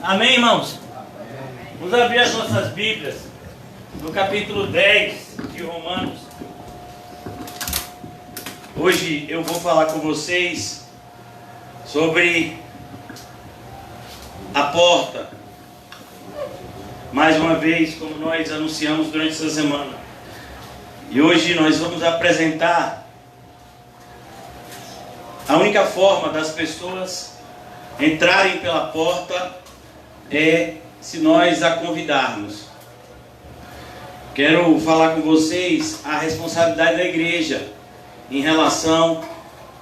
Amém, irmãos? Vamos abrir as nossas Bíblias no capítulo 10 de Romanos. Hoje eu vou falar com vocês sobre a porta. Mais uma vez, como nós anunciamos durante essa semana. E hoje nós vamos apresentar a única forma das pessoas entrarem pela porta é se nós a convidarmos. Quero falar com vocês a responsabilidade da igreja em relação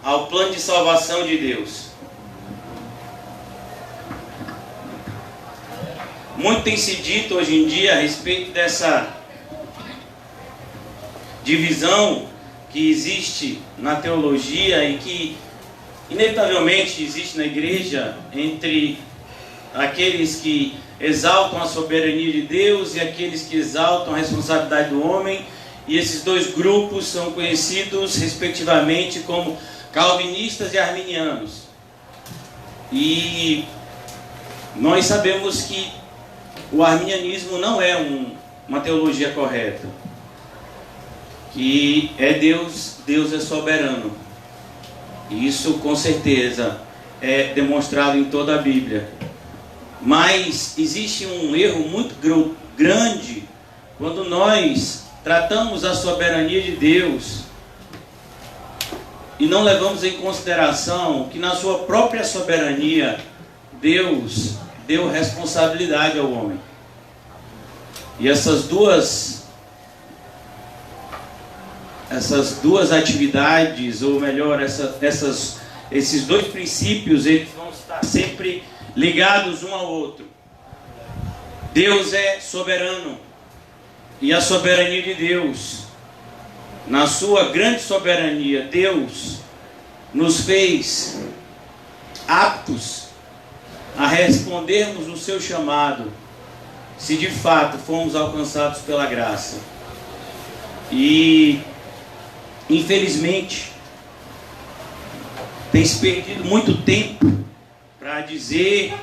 ao plano de salvação de Deus. Muito tem se dito hoje em dia a respeito dessa divisão que existe na teologia e que inevitavelmente existe na igreja entre aqueles que exaltam a soberania de Deus e aqueles que exaltam a responsabilidade do homem. E esses dois grupos são conhecidos respectivamente como calvinistas e arminianos. E nós sabemos que o arminianismo não é uma teologia correta. Que é Deus é soberano. E isso com certeza é demonstrado em toda a Bíblia. Mas existe um erro muito grande quando nós tratamos a soberania de Deus e não levamos em consideração que na sua própria soberania Deus deu responsabilidade ao homem. E essas duas atividades, ou melhor, esses dois princípios, eles vão estar sempre ligados um ao outro. Deus é soberano, e a soberania de Deus, na sua grande soberania, Deus nos fez aptos a respondermos o seu chamado, se de fato fomos alcançados pela graça. E infelizmente tem se perdido muito tempo para dizer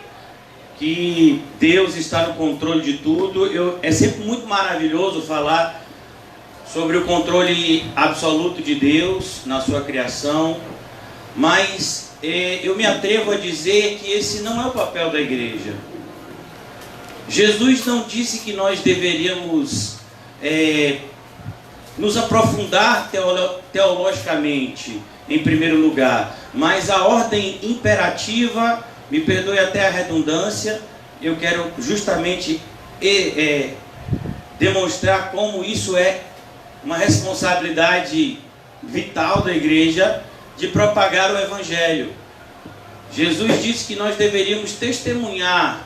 que Deus está no controle de tudo. É sempre muito maravilhoso falar sobre o controle absoluto de Deus na sua criação, mas eu me atrevo a dizer que esse não é o papel da igreja. Jesus não disse que nós deveríamos nos aprofundar teologicamente em primeiro lugar, mas a ordem imperativa, me perdoe até a redundância, eu quero justamente demonstrar como isso é uma responsabilidade vital da igreja de propagar o Evangelho. Jesus disse que nós deveríamos testemunhar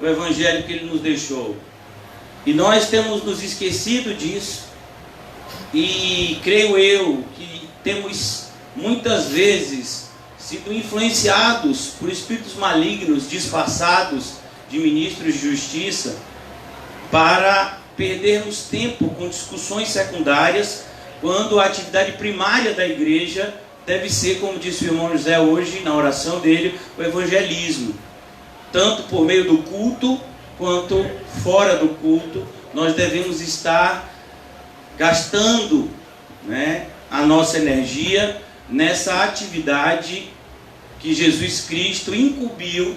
o Evangelho que Ele nos deixou, e nós temos nos esquecido disso, e creio eu que temos muitas vezes sido influenciados por espíritos malignos disfarçados de ministros de justiça para perdermos tempo com discussões secundárias, quando a atividade primária da igreja deve ser, como disse o irmão José hoje na oração dele, o evangelismo. Tanto por meio do culto quanto fora do culto, nós devemos estar gastando, a nossa energia nessa atividade que Jesus Cristo incumbiu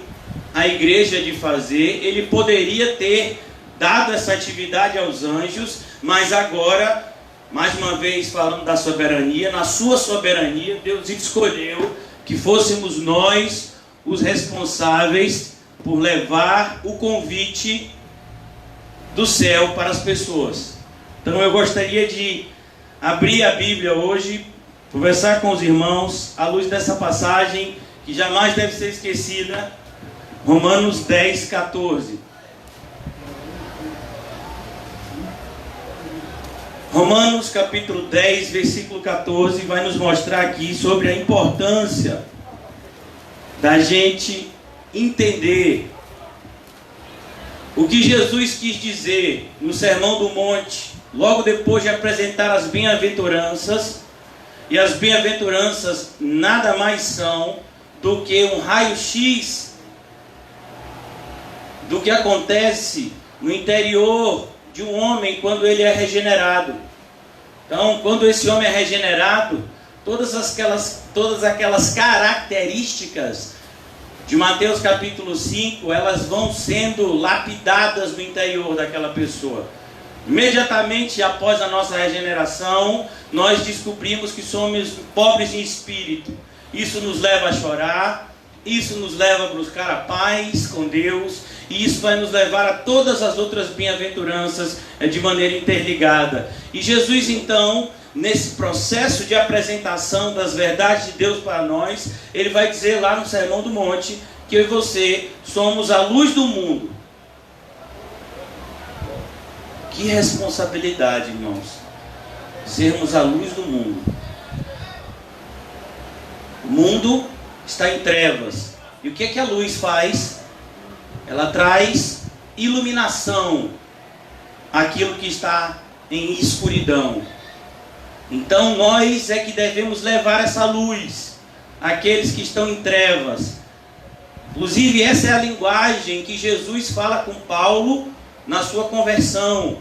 a igreja de fazer. Ele poderia ter dado essa atividade aos anjos, mas agora, mais uma vez falando da soberania, na sua soberania, Deus escolheu que fôssemos nós os responsáveis por levar o convite do céu para as pessoas. Então eu gostaria de abrir a Bíblia hoje, conversar com os irmãos à luz dessa passagem que jamais deve ser esquecida, Romanos 10, 14. Romanos capítulo 10, versículo 14, vai nos mostrar aqui sobre a importância da gente entender o que Jesus quis dizer no Sermão do Monte, logo depois de apresentar as bem-aventuranças. E as bem-aventuranças nada mais são do que um raio-x do que acontece no interior de um homem quando ele é regenerado. Então, quando esse homem é regenerado, todas aquelas características de Mateus capítulo 5, elas vão sendo lapidadas no interior daquela pessoa. Imediatamente após a nossa regeneração, nós descobrimos que somos pobres em espírito. Isso nos leva a chorar, isso nos leva a buscar a paz com Deus, e isso vai nos levar a todas as outras bem-aventuranças de maneira interligada. E Jesus, então, nesse processo de apresentação das verdades de Deus para nós, ele vai dizer lá no Sermão do Monte que eu e você somos a luz do mundo. Que responsabilidade, irmãos, sermos a luz do mundo. O mundo está em trevas. E o que é que a luz faz? Ela traz iluminação àquilo que está em escuridão. Então nós é que devemos levar essa luz àqueles que estão em trevas. Inclusive essa é a linguagem que Jesus fala com Paulo na sua conversão.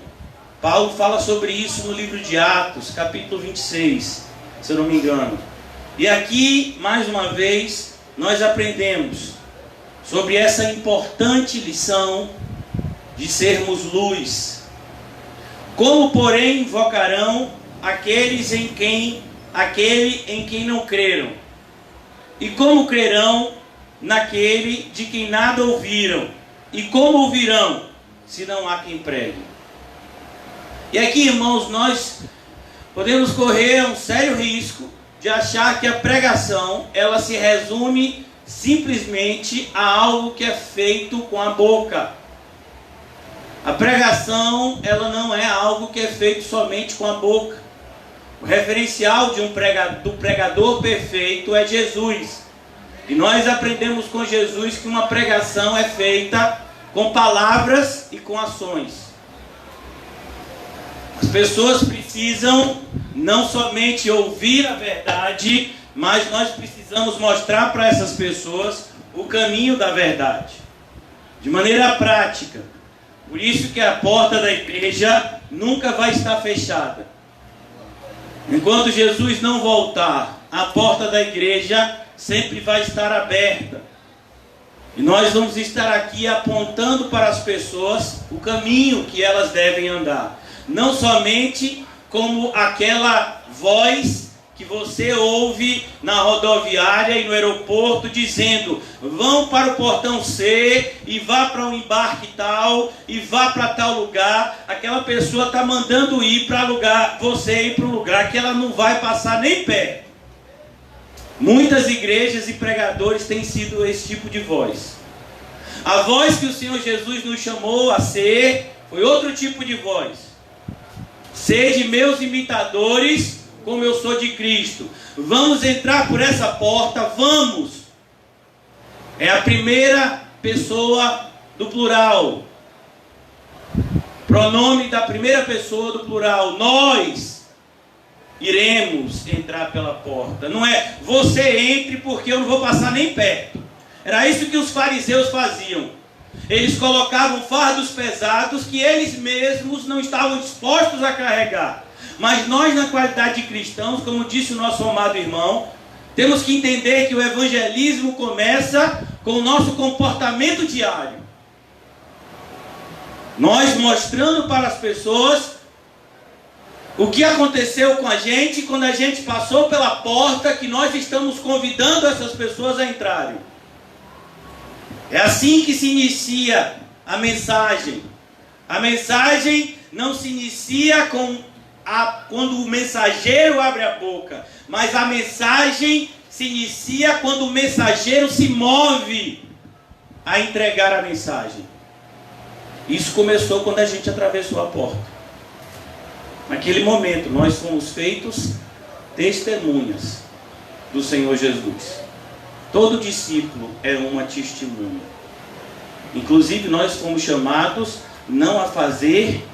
Paulo fala sobre isso no livro de Atos, capítulo 26, se eu não me engano. E aqui, mais uma vez, nós aprendemos sobre essa importante lição de sermos luz. Como, porém, invocarão aquele em quem não creram? E como crerão naquele de quem nada ouviram? E como ouvirão, se não há quem pregue? E aqui, irmãos, nós podemos correr um sério risco de achar que a pregação, ela se resume simplesmente a algo que é feito com a boca. A pregação, ela não é algo que é feito somente com a boca. O referencial do pregador perfeito é Jesus. E nós aprendemos com Jesus que uma pregação é feita com palavras e com ações. As pessoas precisam não somente ouvir a verdade, mas nós precisamos mostrar para essas pessoas o caminho da verdade, de maneira prática. Por isso que a porta da igreja nunca vai estar fechada. Enquanto Jesus não voltar, a porta da igreja sempre vai estar aberta. E nós vamos estar aqui apontando para as pessoas o caminho que elas devem andar. Não somente como aquela voz que você ouve na rodoviária e no aeroporto dizendo: vão para o portão C e vá para um embarque tal e vá para tal lugar. Aquela pessoa está mandando ir para lugar, você ir para um lugar que ela não vai passar nem perto. Muitas igrejas e pregadores têm sido esse tipo de voz. A voz que o Senhor Jesus nos chamou a ser foi outro tipo de voz. Sede meus imitadores, como eu sou de Cristo. Vamos entrar por essa porta, vamos. É a primeira pessoa do plural. Pronome da primeira pessoa do plural. Nós iremos entrar pela porta. Não é você entre porque eu não vou passar nem perto. Era isso que os fariseus faziam. Eles colocavam fardos pesados que eles mesmos não estavam dispostos a carregar. Mas nós, na qualidade de cristãos, como disse o nosso amado irmão, temos que entender que o evangelismo começa com o nosso comportamento diário. Nós mostrando para as pessoas o que aconteceu com a gente quando a gente passou pela porta que nós estamos convidando essas pessoas a entrarem. É assim que se inicia a mensagem. A mensagem não se inicia quando o mensageiro abre a boca, mas a mensagem se inicia quando o mensageiro se move a entregar a mensagem. Isso começou quando a gente atravessou a porta. Naquele momento nós fomos feitos testemunhas do Senhor Jesus. Todo discípulo é uma testemunha. Inclusive nós fomos chamados não a fazer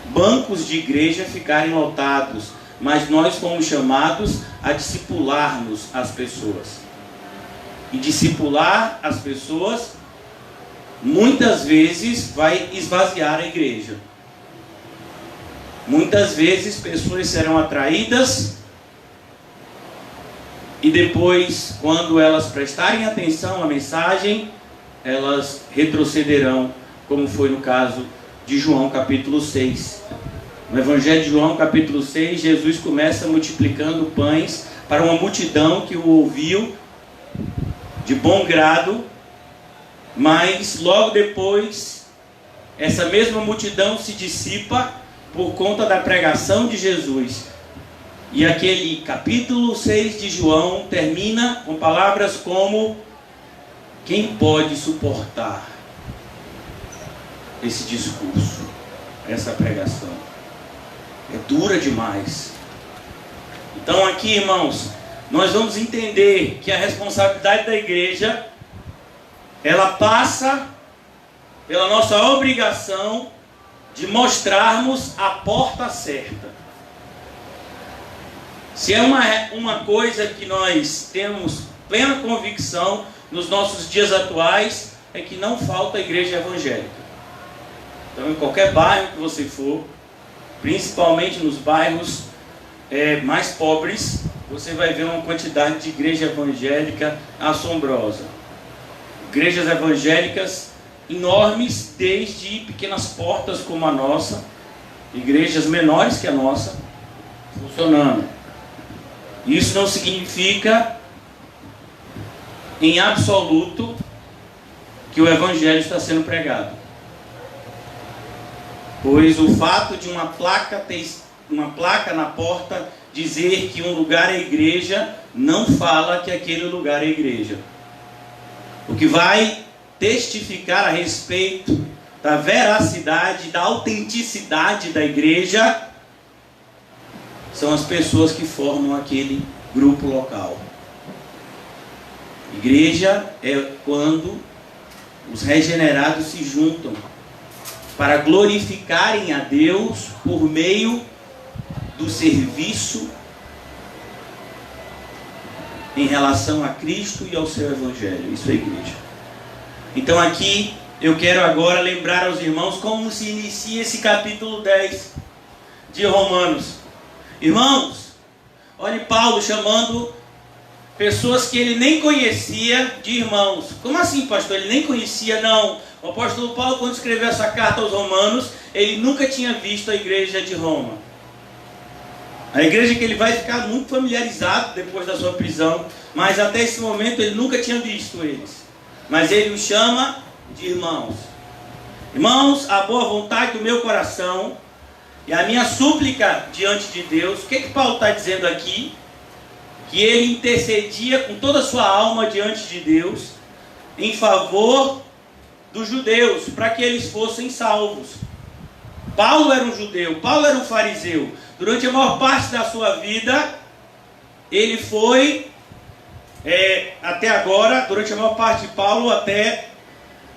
bancos de igreja ficarem lotados, mas nós fomos chamados a discipularmos as pessoas. E discipular as pessoas muitas vezes vai esvaziar a igreja. Muitas vezes pessoas serão atraídas e depois, quando elas prestarem atenção à mensagem, elas retrocederão, como foi no caso de João capítulo 6. No Evangelho de João capítulo 6, Jesus começa multiplicando pães para uma multidão que o ouviu de bom grado, mas logo depois essa mesma multidão se dissipa por conta da pregação de Jesus. E aquele capítulo 6 de João termina com palavras como: quem pode suportar esse discurso, essa pregação? É dura demais. Então aqui, irmãos, nós vamos entender que a responsabilidade da igreja, ela passa pela nossa obrigação de mostrarmos a porta certa. Se é uma coisa que nós temos plena convicção nos nossos dias atuais, é que não falta igreja evangélica. Então, em qualquer bairro que você for, principalmente nos bairros mais pobres, você vai ver uma quantidade de igreja evangélica assombrosa. Igrejas evangélicas enormes, desde pequenas portas como a nossa, igrejas menores que a nossa, funcionando. Isso não significa em absoluto que o evangelho está sendo pregado, pois o fato de uma placa na porta dizer que um lugar é igreja não fala que aquele lugar é igreja. O que vai testificar a respeito da veracidade, da autenticidade da igreja são as pessoas que formam aquele grupo local. Igreja é quando os regenerados se juntam para glorificarem a Deus por meio do serviço em relação a Cristo e ao seu Evangelho. Isso é igreja. Então aqui eu quero agora lembrar aos irmãos como se inicia esse capítulo 10 de Romanos. Irmãos, olhe Paulo chamando pessoas que ele nem conhecia de irmãos. Como assim, pastor? Ele nem conhecia? Não. O apóstolo Paulo, quando escreveu essa carta aos Romanos, ele nunca tinha visto a igreja de Roma. A igreja que ele vai ficar muito familiarizado depois da sua prisão, mas até esse momento ele nunca tinha visto eles. Mas ele os chama de irmãos. Irmãos, a boa vontade do meu coração e a minha súplica diante de Deus. O que Paulo está dizendo aqui? Que ele intercedia com toda a sua alma diante de Deus em favor dos judeus, para que eles fossem salvos. Paulo era um judeu, Paulo era um fariseu. Durante a maior parte da sua vida, ele foi, até agora, durante a maior parte de Paulo, até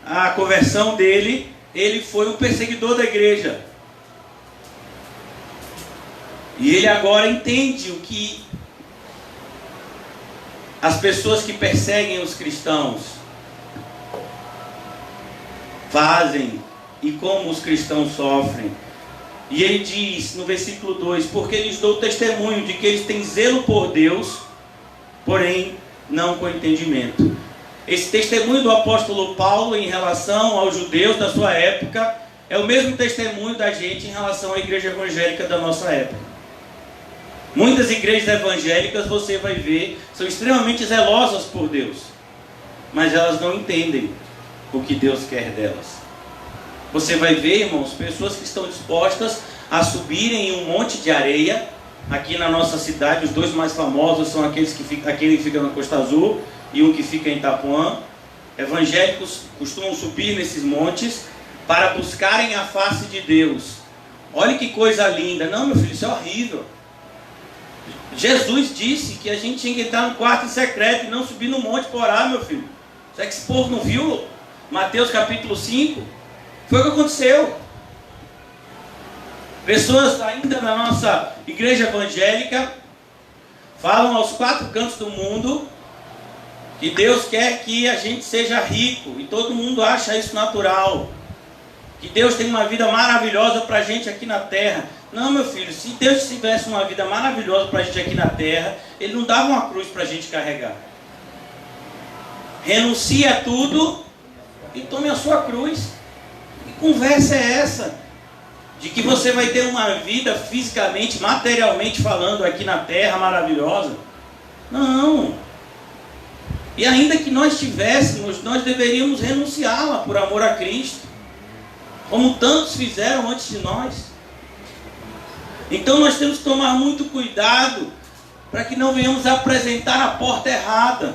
a conversão dele, ele foi um perseguidor da igreja. E ele agora entende o que as pessoas que perseguem os cristãos fazem e como os cristãos sofrem. E ele diz no versículo 2: porque lhes dou testemunho de que eles têm zelo por Deus, porém não com entendimento. Esse testemunho do apóstolo Paulo em relação aos judeus da sua época é o mesmo testemunho da gente em relação à igreja evangélica da nossa época. Muitas igrejas evangélicas, você vai ver, são extremamente zelosas por Deus, mas elas não entendem o que Deus quer delas. Você vai ver, irmãos, pessoas que estão dispostas a subirem em um monte de areia. Aqui na nossa cidade, os dois mais famosos são aquele que fica na Costa Azul e um que fica em Itapuã. Evangélicos costumam subir nesses montes para buscarem a face de Deus. Olha que coisa linda. Não, meu filho, isso é horrível. Jesus disse que a gente tinha que entrar no quarto em secreto e não subir no monte para orar, meu filho. Será que esse povo não viu? Mateus capítulo 5. Foi o que aconteceu. Pessoas ainda na nossa igreja evangélica falam aos quatro cantos do mundo Que Deus quer que a gente seja rico e todo mundo acha isso natural. Que Deus tem uma vida maravilhosa para a gente aqui na terra. Não, meu filho, se Deus tivesse uma vida maravilhosa para a gente aqui na terra, Ele não dava uma cruz para a gente carregar. Renuncie a tudo e tome a sua cruz. Que conversa é essa? De que você vai ter uma vida fisicamente, materialmente falando aqui na terra maravilhosa? Não. E ainda que nós tivéssemos, nós deveríamos renunciá-la por amor a Cristo, como tantos fizeram antes de nós. Então nós temos que tomar muito cuidado para que não venhamos apresentar a porta errada.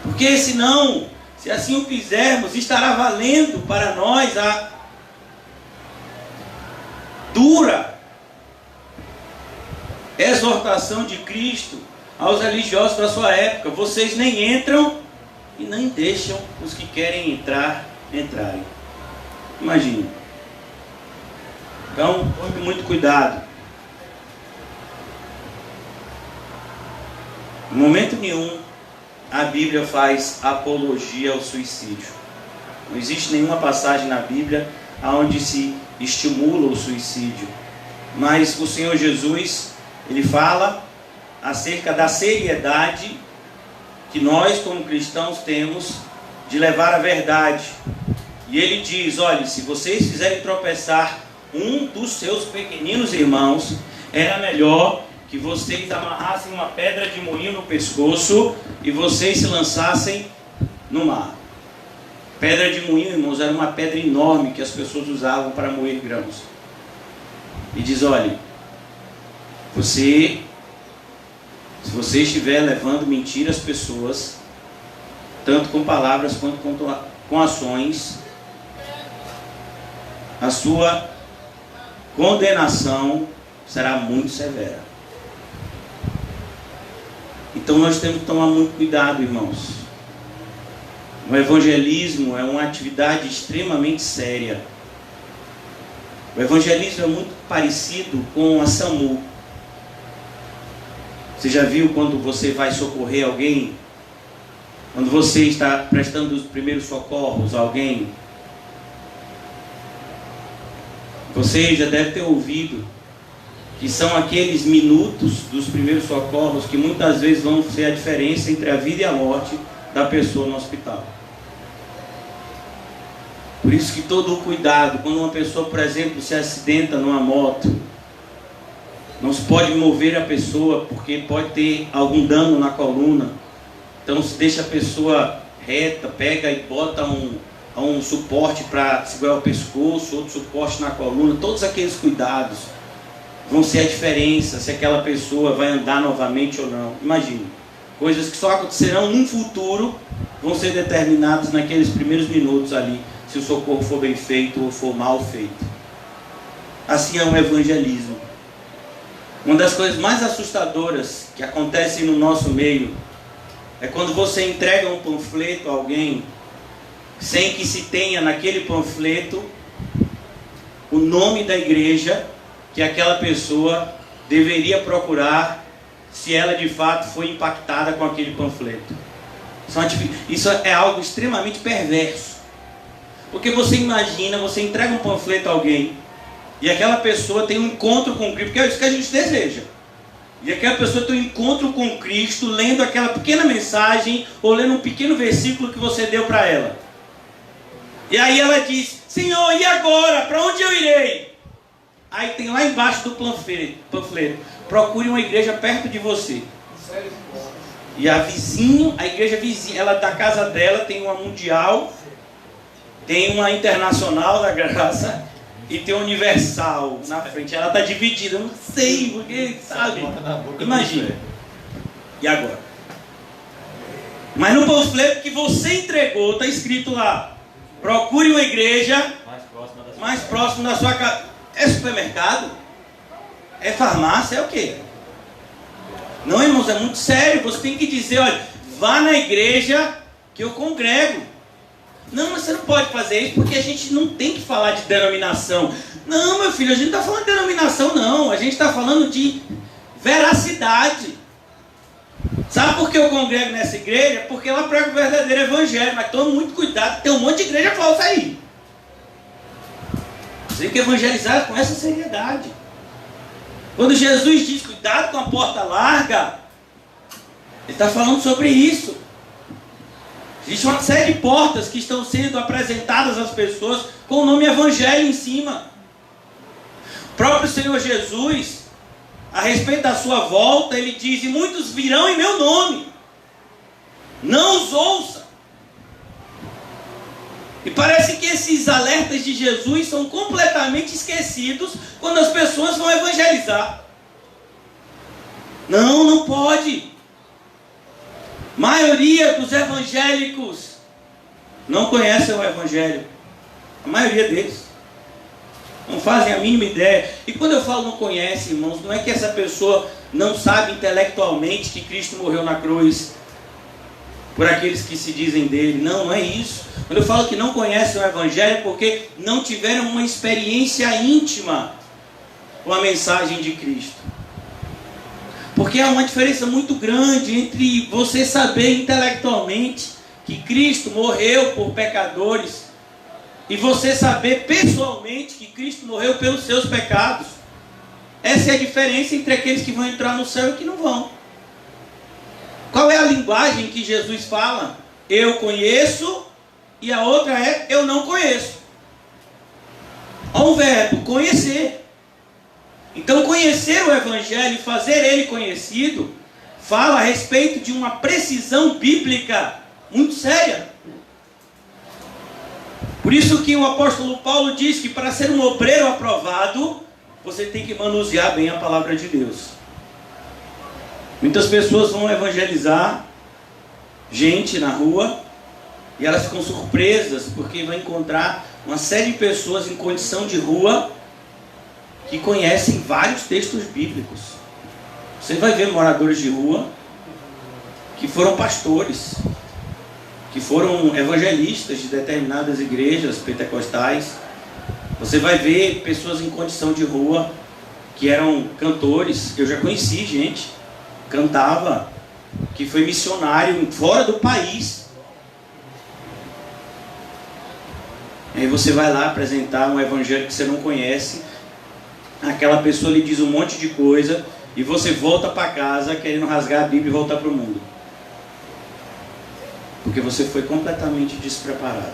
Porque senão, se assim o fizermos, estará valendo para nós a dura exortação de Cristo aos religiosos da sua época: vocês nem entram e nem deixam os que querem entrar entrarem. Imagine. Então, tome muito cuidado. Em momento nenhum a Bíblia faz apologia ao suicídio. Não existe nenhuma passagem na Bíblia onde se estimula o suicídio. Mas o Senhor Jesus, Ele fala acerca da seriedade que nós como cristãos temos de levar a verdade. E Ele diz: olha, se vocês fizerem tropeçar um dos seus pequeninos irmãos, era melhor que vocês amarrassem uma pedra de moinho no pescoço e vocês se lançassem no mar. Pedra de moinho, irmãos, era uma pedra enorme que as pessoas usavam para moer grãos. E diz: olha, se você estiver levando mentira às pessoas, tanto com palavras quanto com ações, a sua condenação será muito severa. Então nós temos que tomar muito cuidado, irmãos. O evangelismo é uma atividade extremamente séria. O evangelismo é muito parecido com a SAMU. Você já viu quando você vai socorrer alguém? Quando você está prestando os primeiros socorros a alguém? Você já deve ter ouvido que são aqueles minutos dos primeiros socorros que muitas vezes vão ser a diferença entre a vida e a morte da pessoa no hospital. Por isso que todo o cuidado, quando uma pessoa, por exemplo, se acidenta numa moto, não se pode mover a pessoa porque pode ter algum dano na coluna. Então se deixa a pessoa reta, pega e bota um suporte para segurar o pescoço, outro suporte na coluna. Todos aqueles cuidados vão ser a diferença se aquela pessoa vai andar novamente ou não. Imagine, coisas que só acontecerão no futuro vão ser determinadas naqueles primeiros minutos ali, se o socorro for bem feito ou for mal feito. Assim é o evangelismo. Uma das coisas mais assustadoras que acontecem no nosso meio é quando você entrega um panfleto a alguém sem que se tenha naquele panfleto o nome da igreja que aquela pessoa deveria procurar, se ela de fato foi impactada com aquele panfleto. Isso é algo extremamente perverso. Porque você imagina, você entrega um panfleto a alguém e aquela pessoa tem um encontro com Cristo, porque é isso que a gente deseja. E aquela pessoa tem um encontro com Cristo lendo aquela pequena mensagem ou lendo um pequeno versículo que você deu para ela. E aí ela diz: Senhor, e agora? Para onde eu irei? Aí tem lá embaixo do panfleto: procure uma igreja perto de você. E a igreja vizinha, ela da casa dela tem uma mundial, tem uma internacional da graça e tem uma universal na frente. Ela está dividida, eu não sei porque, sabe? Imagina. E agora? Mas no panfleto que você entregou, está escrito lá: procure uma igreja mais próxima da sua casa. É supermercado? É farmácia? É o quê? Não, irmãos, é muito sério. Você tem que dizer: olha, vá na igreja que eu congrego. Não, mas você não pode fazer isso porque a gente não tem que falar de denominação. Não, meu filho, a gente não está falando de denominação, não. A gente está falando de veracidade. Sabe por que eu congrego nessa igreja? Porque ela prega o verdadeiro evangelho, mas tome muito cuidado, tem um monte de igreja falsa aí. Você tem que evangelizar com essa seriedade. Quando Jesus diz cuidado com a porta larga, ele está falando sobre isso. Existe uma série de portas que estão sendo apresentadas às pessoas com o nome evangelho em cima. O próprio Senhor Jesus, a respeito da sua volta, ele diz: e muitos virão em meu nome, não os ouça. E parece que esses alertas de Jesus são completamente esquecidos quando as pessoas vão evangelizar. Não, não pode. A maioria dos evangélicos não conhecem o evangelho. A maioria deles não fazem a mínima ideia. E quando eu falo não conhece, irmãos, não é que essa pessoa não sabe intelectualmente que Cristo morreu na cruz por aqueles que se dizem dele. Não, não é isso. Quando eu falo que não conhecem o evangelho é porque não tiveram uma experiência íntima com a mensagem de Cristo. Porque há uma diferença muito grande entre você saber intelectualmente que Cristo morreu por pecadores e você saber pessoalmente que Cristo morreu pelos seus pecados. Essa é a diferença entre aqueles que vão entrar no céu e que não vão. Qual é a linguagem que Jesus fala? Eu conheço, e a outra é eu não conheço. Olha o verbo, conhecer. Então conhecer o evangelho e fazer ele conhecido fala a respeito de uma precisão bíblica muito séria. Por isso que o apóstolo Paulo diz que para ser um obreiro aprovado, você tem que manusear bem a palavra de Deus. Muitas pessoas vão evangelizar gente na rua e elas ficam surpresas porque vão encontrar uma série de pessoas em condição de rua que conhecem vários textos bíblicos. Você vai ver moradores de rua que foram pastores, que foram evangelistas de determinadas igrejas pentecostais. Você vai ver pessoas em condição de rua que eram cantores. Eu já conheci gente, cantava, que foi missionário fora do país. Aí você vai lá apresentar um evangelho que você não conhece, aquela pessoa lhe diz um monte de coisa e você volta para casa querendo rasgar a Bíblia e voltar para o mundo. Porque você foi completamente despreparado.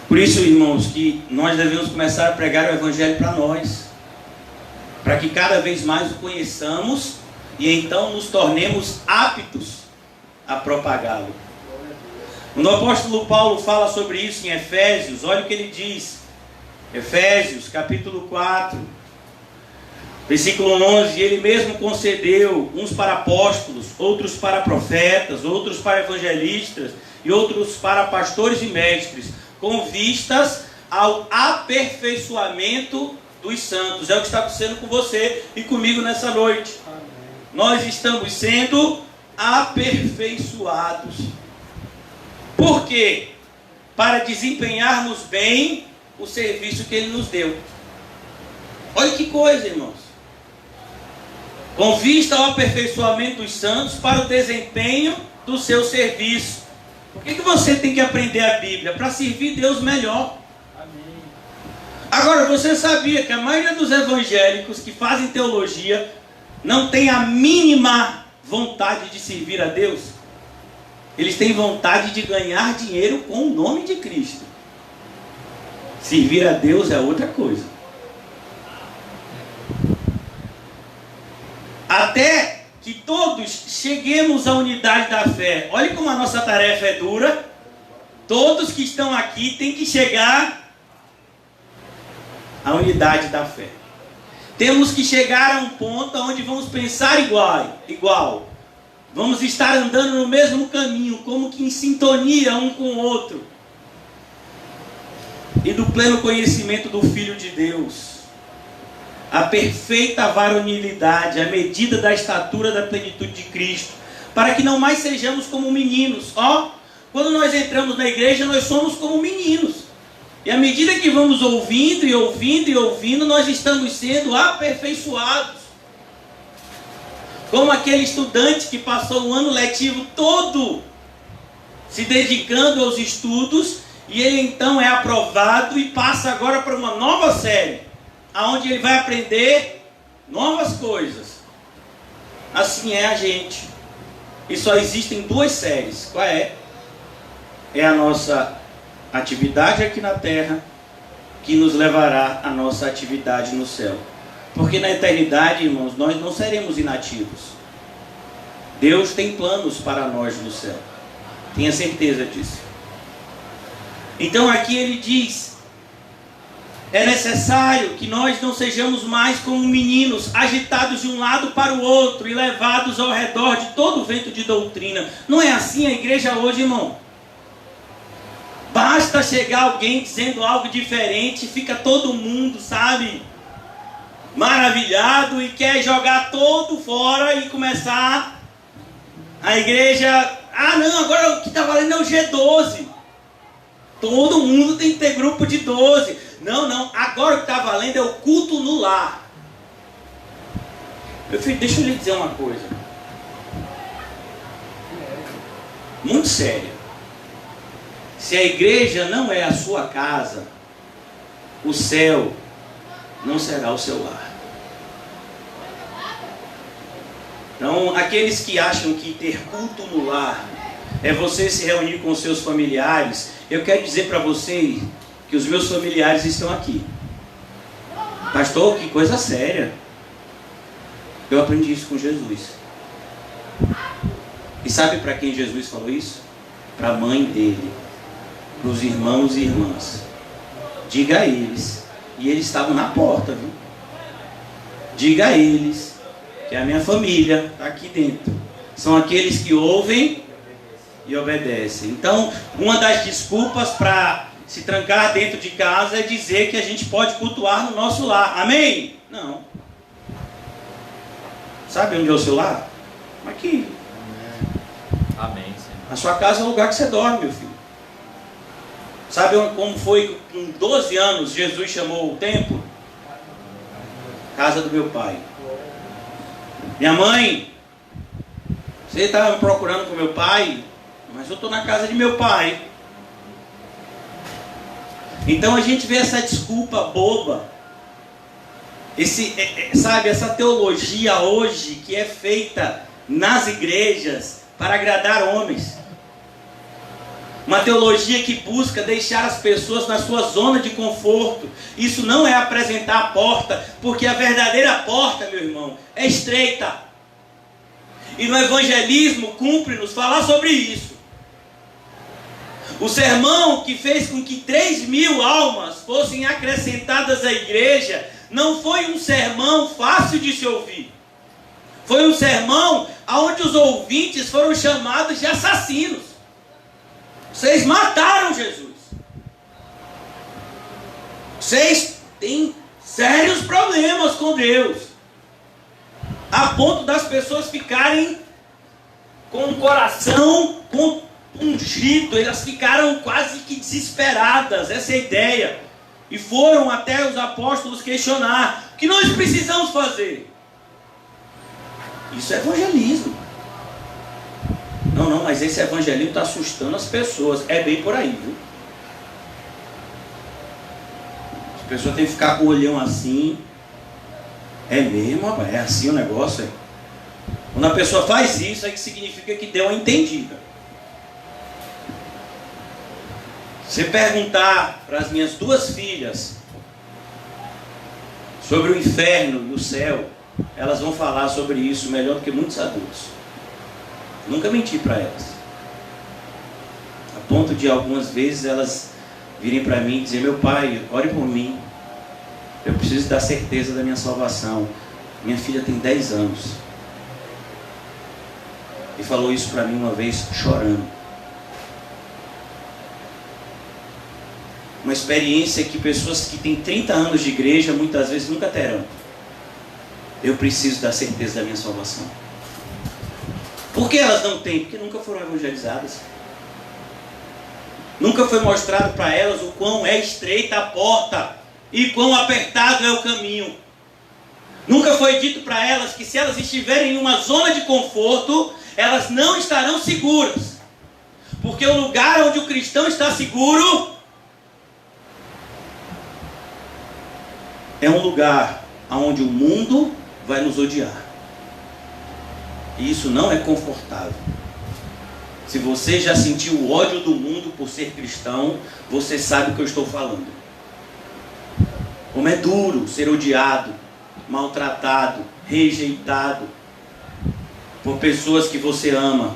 Por isso, irmãos, que nós devemos começar a pregar o evangelho para nós, para que cada vez mais o conheçamos e então nos tornemos aptos a propagá-lo. Quando o apóstolo Paulo fala sobre isso em Efésios, olha o que ele diz. Efésios capítulo 4, versículo 11: ele mesmo concedeu uns para apóstolos, outros para profetas, outros para evangelistas e outros para pastores e mestres, com vistas ao aperfeiçoamento dos santos. É o que está acontecendo com você e comigo nessa noite. Amém. Nós estamos sendo aperfeiçoados. Por quê? Para desempenharmos bem o serviço que ele nos deu. Olha que coisa, irmãos. Com vista ao aperfeiçoamento dos santos para o desempenho do seu serviço. Por que você tem que aprender a Bíblia? Para servir Deus melhor. Amém. Agora, você sabia que a maioria dos evangélicos que fazem teologia não tem a mínima vontade de servir a Deus? Eles têm vontade de ganhar dinheiro com o nome de Cristo. Servir a Deus é outra coisa. Até que todos cheguemos à unidade da fé. Olha como a nossa tarefa é dura. Todos que estão aqui têm que chegar à unidade da fé. Temos que chegar a um ponto onde vamos pensar igual. Vamos estar andando no mesmo caminho, como que em sintonia um com o outro. E do pleno conhecimento do Filho de Deus, a perfeita varonilidade, a medida da estatura da plenitude de Cristo, para que não mais sejamos como meninos. Quando nós entramos na igreja, nós somos como meninos. E à medida que vamos ouvindo e ouvindo e ouvindo, nós estamos sendo aperfeiçoados. Como aquele estudante que passou o ano letivo todo se dedicando aos estudos, e ele então é aprovado e passa agora para uma nova série, onde ele vai aprender novas coisas. Assim é a gente. E só existem duas séries. Qual é? É a nossa atividade aqui na terra, que nos levará à nossa atividade no céu. Porque na eternidade, irmãos, nós não seremos inativos. Deus tem planos para nós no céu. Tenha certeza disso. Então aqui ele diz: é necessário que nós não sejamos mais como meninos, agitados de um lado para o outro e levados ao redor de todo o vento de doutrina. Não é assim a igreja hoje, irmão. Basta chegar alguém dizendo algo diferente, fica todo mundo, sabe, maravilhado e quer jogar todo fora e começar a igreja. Ah não, agora o que está valendo é o G12. Todo mundo tem que ter grupo de 12. Não, agora o que está valendo é o culto no lar. Meu filho, deixa eu lhe dizer uma coisa muito séria. Se a igreja não é a sua casa, o céu não será o seu lar. Então, aqueles que acham que ter culto no lar é você se reunir com seus familiares, eu quero dizer para você que os meus familiares estão aqui. Pastor, que coisa séria. Eu aprendi isso com Jesus. E sabe para quem Jesus falou isso? Para a mãe dele, para os irmãos e irmãs. Diga a eles, e eles estavam na porta, viu? Diga a eles que a minha família está aqui dentro. São aqueles que ouvem e obedecem. Então, uma das desculpas para se trancar dentro de casa é dizer que a gente pode cultuar no nosso lar. Amém? Não. Sabe onde é o seu lar? Aqui. Amém, Senhor. A sua casa é o lugar que você dorme, meu filho. Sabe como foi com 12 anos Jesus chamou o templo? Casa do meu pai. Minha mãe, você estava me procurando com meu pai, mas eu estou na casa de meu pai. Então a gente vê essa desculpa boba, sabe, essa teologia hoje que é feita nas igrejas para agradar homens. Uma teologia que busca deixar as pessoas na sua zona de conforto. Isso não é apresentar a porta, porque a verdadeira porta, meu irmão, é estreita. E no evangelismo cumpre-nos falar sobre isso. O sermão que fez com que 3.000 almas fossem acrescentadas à igreja não foi um sermão fácil de se ouvir. Foi um sermão onde os ouvintes foram chamados de assassinos. Vocês mataram Jesus. Vocês têm sérios problemas com Deus, a ponto das pessoas ficarem com o coração compungido. Elas ficaram quase que desesperadas. Essa é a ideia. E foram até os apóstolos questionar: o que nós precisamos fazer? Isso é evangelismo. Não, mas esse evangelismo está assustando as pessoas. É bem por aí, viu? As pessoas têm que ficar com o olhão assim. É mesmo, rapaz? É assim o negócio? É? Quando a pessoa faz isso, é que significa que deu uma entendida. Se perguntar para as minhas 2 filhas sobre o inferno e o céu, elas vão falar sobre isso melhor do que muitos adultos. Nunca menti para elas. A ponto de algumas vezes elas virem para mim e dizer: meu pai, ore por mim. Eu preciso dar certeza da minha salvação. Minha filha tem 10 anos. E falou isso para mim uma vez chorando. Uma experiência que pessoas que têm 30 anos de igreja muitas vezes nunca terão. Eu preciso dar certeza da minha salvação. Por que elas não têm? Porque nunca foram evangelizadas. Nunca foi mostrado para elas o quão é estreita a porta e quão apertado é o caminho. Nunca foi dito para elas que se elas estiverem em uma zona de conforto, elas não estarão seguras. Porque o lugar onde o cristão está seguro é um lugar onde o mundo vai nos odiar. E isso não é confortável. Se você já sentiu o ódio do mundo por ser cristão, você sabe o que eu estou falando. Como é duro ser odiado, maltratado, rejeitado por pessoas que você ama.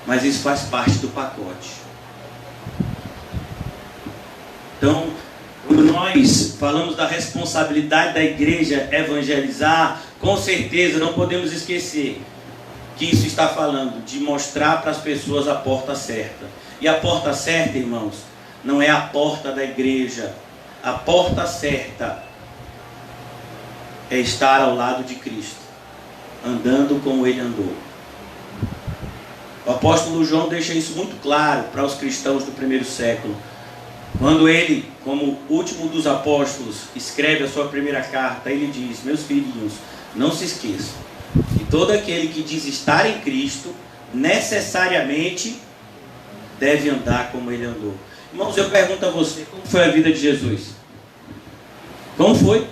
Mas isso faz parte do pacote. Então, quando nós falamos da responsabilidade da igreja evangelizar, com certeza não podemos esquecer que isso está falando de mostrar para as pessoas a porta certa. E a porta certa, irmãos, não é a porta da igreja. A porta certa é estar ao lado de Cristo, andando como Ele andou. O apóstolo João deixa isso muito claro para os cristãos do primeiro século. Quando ele, como último dos apóstolos, escreve a sua primeira carta, ele diz: meus filhinhos, não se esqueçam que todo aquele que diz estar em Cristo, necessariamente deve andar como Ele andou. Irmãos, eu pergunto a você, como foi a vida de Jesus? Como foi?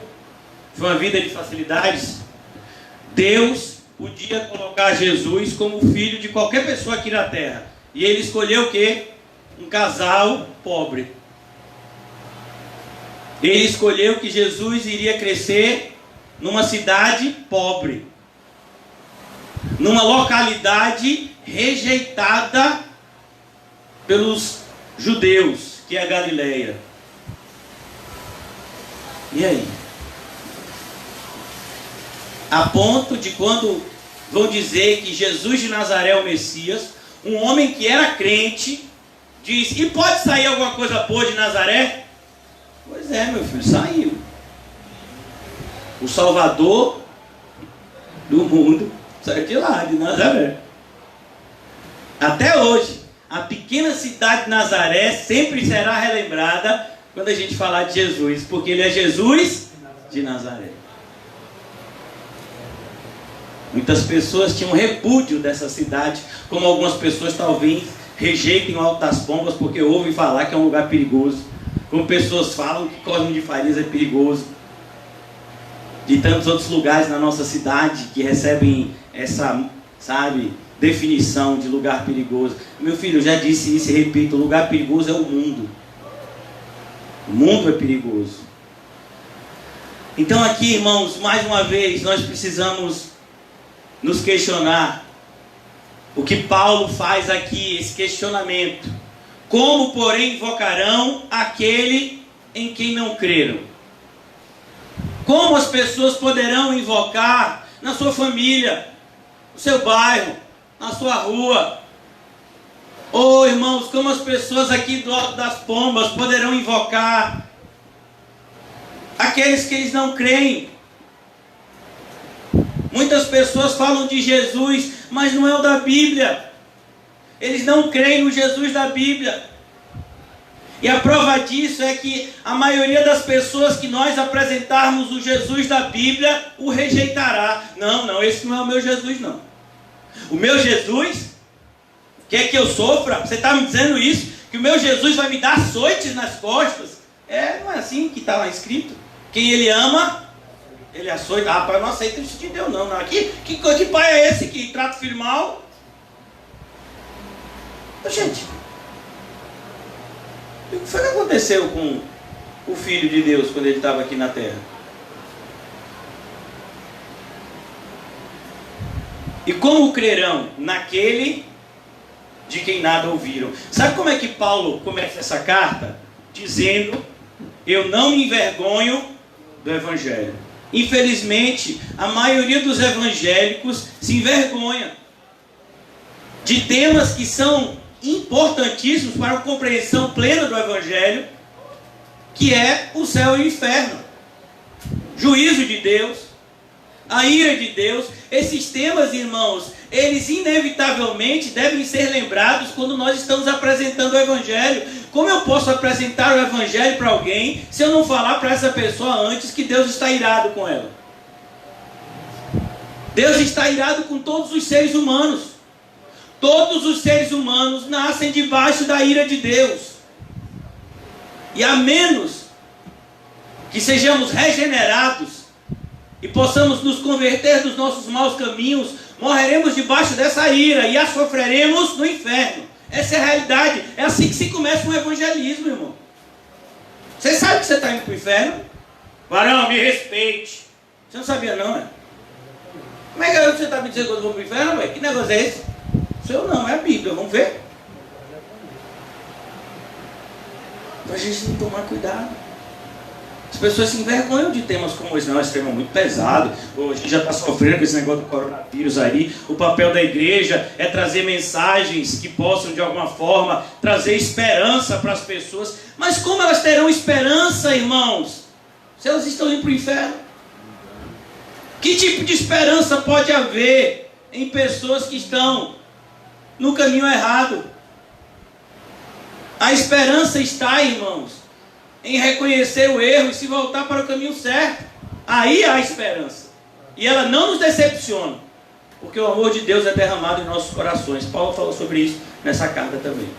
Foi uma vida de facilidades? Deus podia colocar Jesus como filho de qualquer pessoa aqui na terra. E Ele escolheu o quê? Um casal pobre. Ele escolheu que Jesus iria crescer numa cidade pobre, numa localidade rejeitada pelos judeus, que é a Galileia. E aí? A ponto de quando vão dizer que Jesus de Nazaré é o Messias, um homem que era crente diz: e pode sair alguma coisa boa de Nazaré? Pois é, meu filho, saiu. O Salvador do mundo saiu de lá, de Nazaré. Até hoje, a pequena cidade de Nazaré sempre será relembrada quando a gente falar de Jesus, porque Ele é Jesus de Nazaré. Muitas pessoas tinham repúdio dessa cidade, como algumas pessoas talvez rejeitem o Alto das Pombas porque ouvem falar que é um lugar perigoso, como pessoas falam que Cosme de Farias é perigoso, de tantos outros lugares na nossa cidade que recebem essa, definição de lugar perigoso. Meu filho, eu já disse isso e repito: o lugar perigoso é o mundo. O mundo é perigoso. Então aqui, irmãos, mais uma vez, nós precisamos nos questionar o que Paulo faz aqui, esse questionamento. Como, porém, invocarão aquele em quem não creram? Como as pessoas poderão invocar na sua família, no seu bairro, na sua rua? Oh, irmãos, como as pessoas aqui do Alto das Pombas poderão invocar aqueles que eles não creem? Muitas pessoas falam de Jesus, mas não é o da Bíblia. Eles não creem no Jesus da Bíblia. E a prova disso é que a maioria das pessoas que nós apresentarmos o Jesus da Bíblia o rejeitará. Não, esse não é o meu Jesus, não. O meu Jesus quer que eu sofra? Você está me dizendo isso? Que o meu Jesus vai me dar açoites nas costas? Não é assim que está lá escrito. Quem Ele ama, Ele açoita. Ah, pai, eu não aceito isso de Deus, não. Que coisa de pai é esse que trata o filho mal? Gente, o que foi que aconteceu com o Filho de Deus quando Ele estava aqui na terra? E como crerão naquele de quem nada ouviram? Sabe como é que Paulo começa essa carta? Dizendo: eu não me envergonho do Evangelho. Infelizmente, a maioria dos evangélicos se envergonha de temas que são importantíssimos para a compreensão plena do Evangelho, que é o céu e o inferno, juízo de Deus, a ira de Deus. Esses temas, irmãos, eles inevitavelmente devem ser lembrados quando nós estamos apresentando o Evangelho. Como eu posso apresentar o Evangelho para alguém se eu não falar para essa pessoa antes que Deus está irado com ela? Deus está irado com todos os seres humanos. Todos os seres humanos nascem debaixo da ira de Deus. E a menos que sejamos regenerados e possamos nos converter dos nossos maus caminhos, morreremos debaixo dessa ira e a sofreremos no inferno. Essa é a realidade. É assim que se começa um evangelismo, irmão. Você sabe que você está indo para o inferno? Varão, me respeite. Você não sabia não, né? Como é que você está me dizendo que eu vou para o inferno, velho? Que negócio é esse? O seu não, é a Bíblia, vamos ver? Para a gente não tomar cuidado. As pessoas se envergonham de temas como esse. Não, esse tema é muito pesado. A gente já está sofrendo com esse negócio do coronavírus aí. O papel da igreja é trazer mensagens que possam de alguma forma trazer esperança para as pessoas. Mas como elas terão esperança, irmãos, se elas estão indo para o inferno? Que tipo de esperança pode haver em pessoas que estão no caminho errado? A esperança está, irmãos, em reconhecer o erro e se voltar para o caminho certo. Aí há esperança. E ela não nos decepciona, porque o amor de Deus é derramado em nossos corações. Paulo falou sobre isso nessa carta também.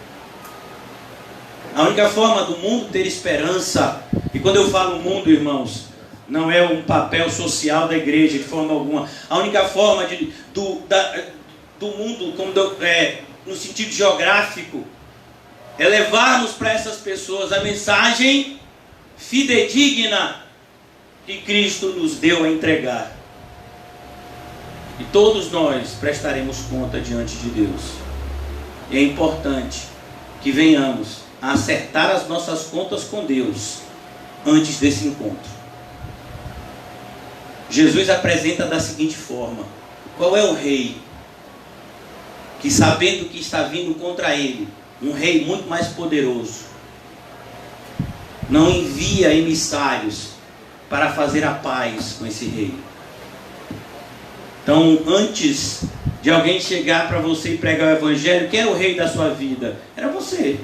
A única forma do mundo ter esperança, e quando eu falo mundo, irmãos, não é um papel social da igreja de forma alguma. A única forma do mundo, no sentido geográfico, é levarmos para essas pessoas a mensagem fidedigna que Cristo nos deu a entregar. E todos nós prestaremos conta diante de Deus. E é importante que venhamos a acertar as nossas contas com Deus antes desse encontro. Jesus apresenta da seguinte forma: qual é o rei que, sabendo que está vindo contra ele um rei muito mais poderoso, não envia emissários para fazer a paz com esse rei? Então, antes de alguém chegar para você e pregar o evangelho, quem é o rei da sua vida? Era você.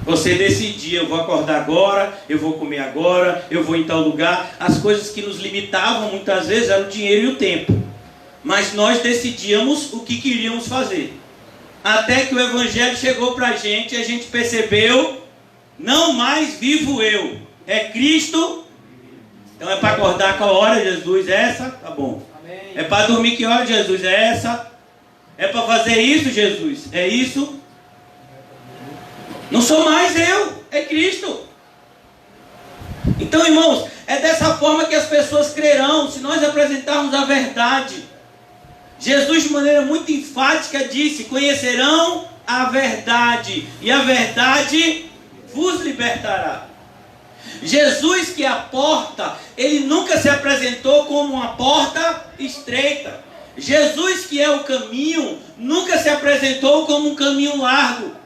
Você decidia: eu vou acordar agora, eu vou comer agora, eu vou em tal lugar. As coisas que nos limitavam muitas vezes eram o dinheiro e o tempo. Mas nós decidíamos o que queríamos fazer. Até que o evangelho chegou para a gente e a gente percebeu: não mais vivo eu, é Cristo. Então é para acordar qual hora, Jesus? Essa? Tá bom. Amém. É para dormir que hora, Jesus? É essa? É para fazer isso, Jesus? É isso? Não sou mais eu, é Cristo. Então, irmãos, é dessa forma que as pessoas crerão, se nós apresentarmos a verdade. Jesus, de maneira muito enfática, disse: conhecerão a verdade, e a verdade vos libertará. Jesus, que é a porta, ele nunca se apresentou como uma porta estreita. Jesus, que é o caminho, nunca se apresentou como um caminho largo.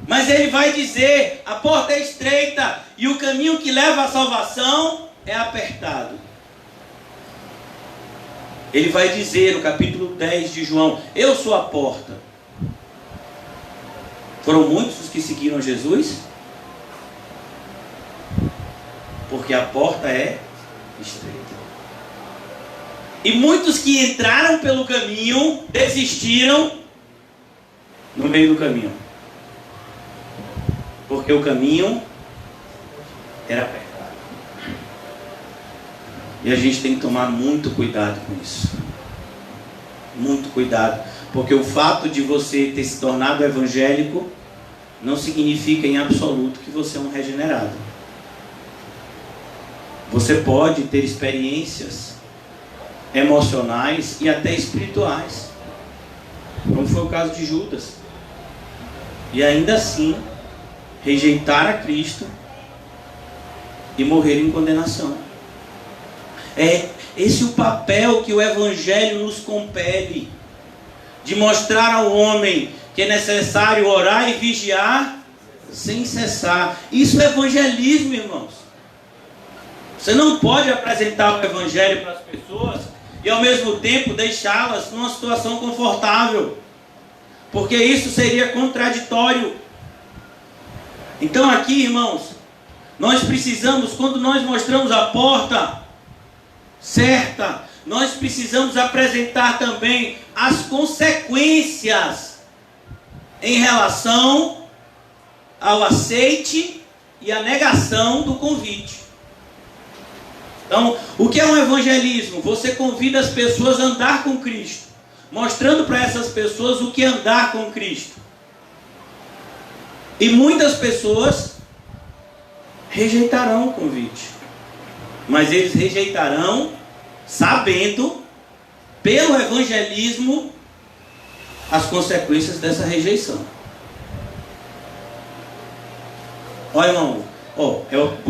Mas ele vai dizer: a porta é estreita e o caminho que leva à salvação é apertado. Ele vai dizer no capítulo 10 de João: eu sou a porta. Foram muitos os que seguiram Jesus? Porque a porta é estreita. E muitos que entraram pelo caminho desistiram no meio do caminho. Porque o caminho era apertado. E a gente tem que tomar muito cuidado com isso. Muito cuidado. Porque o fato de você ter se tornado evangélico não significa em absoluto que você é um regenerado. Você pode ter experiências emocionais e até espirituais, como foi o caso de Judas, e ainda assim rejeitar a Cristo e morrer em condenação. É esse o papel que o evangelho nos compele, de mostrar ao homem que é necessário orar e vigiar sem cessar. Isso é evangelismo, irmãos. Você não pode apresentar o evangelho para as pessoas e ao mesmo tempo deixá-las numa situação confortável, porque isso seria contraditório. Então aqui, irmãos, nós precisamos, quando nós mostramos a porta certa, nós precisamos apresentar também as consequências em relação ao aceite e à negação do convite. Então, o que é um evangelismo? Você convida as pessoas a andar com Cristo, mostrando para essas pessoas o que é andar com Cristo. E muitas pessoas rejeitarão o convite, mas eles rejeitarão sabendo, pelo evangelismo, as consequências dessa rejeição. Olha, irmão,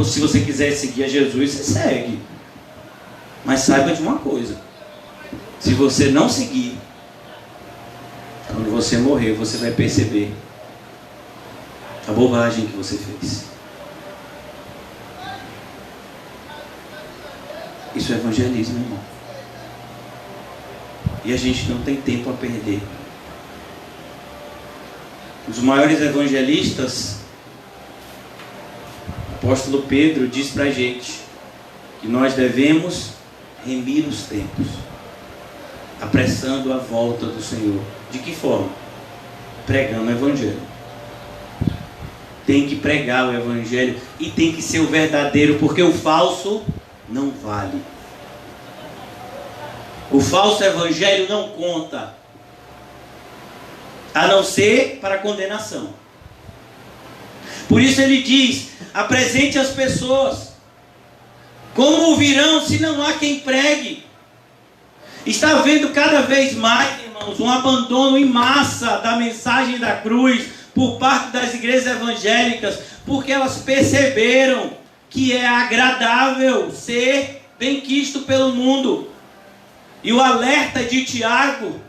se você quiser seguir a Jesus, você segue. Mas saiba de uma coisa: se você não seguir, quando você morrer, você vai perceber a bobagem que você fez. Isso é evangelismo, irmão. E a gente não tem tempo a perder. Os maiores evangelistas, o apóstolo Pedro diz para a gente que nós devemos remir os tempos, apressando a volta do Senhor. De que forma? Pregando o evangelho. Tem que pregar o evangelho e tem que ser o verdadeiro, porque o falso não vale. O falso evangelho não conta, a não ser para condenação. Por isso ele diz: apresente as pessoas. Como ouvirão se não há quem pregue? Está havendo cada vez mais, irmãos, um abandono em massa da mensagem da cruz por parte das igrejas evangélicas, porque elas perceberam que é agradável ser benquisto pelo mundo. E o alerta de Tiago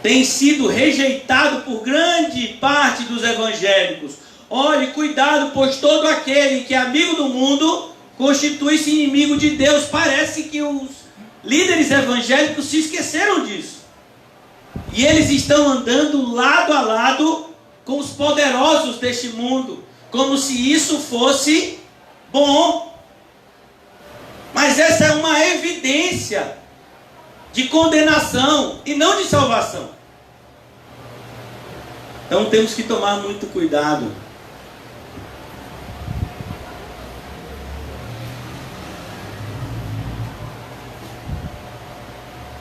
tem sido rejeitado por grande parte dos evangélicos. Olhe, cuidado, pois todo aquele que é amigo do mundo constitui-se inimigo de Deus. Parece que os líderes evangélicos se esqueceram disso. E eles estão andando lado a lado com os poderosos deste mundo, como se isso fosse bom. Mas essa é uma evidência de condenação e não de salvação. Então temos que tomar muito cuidado.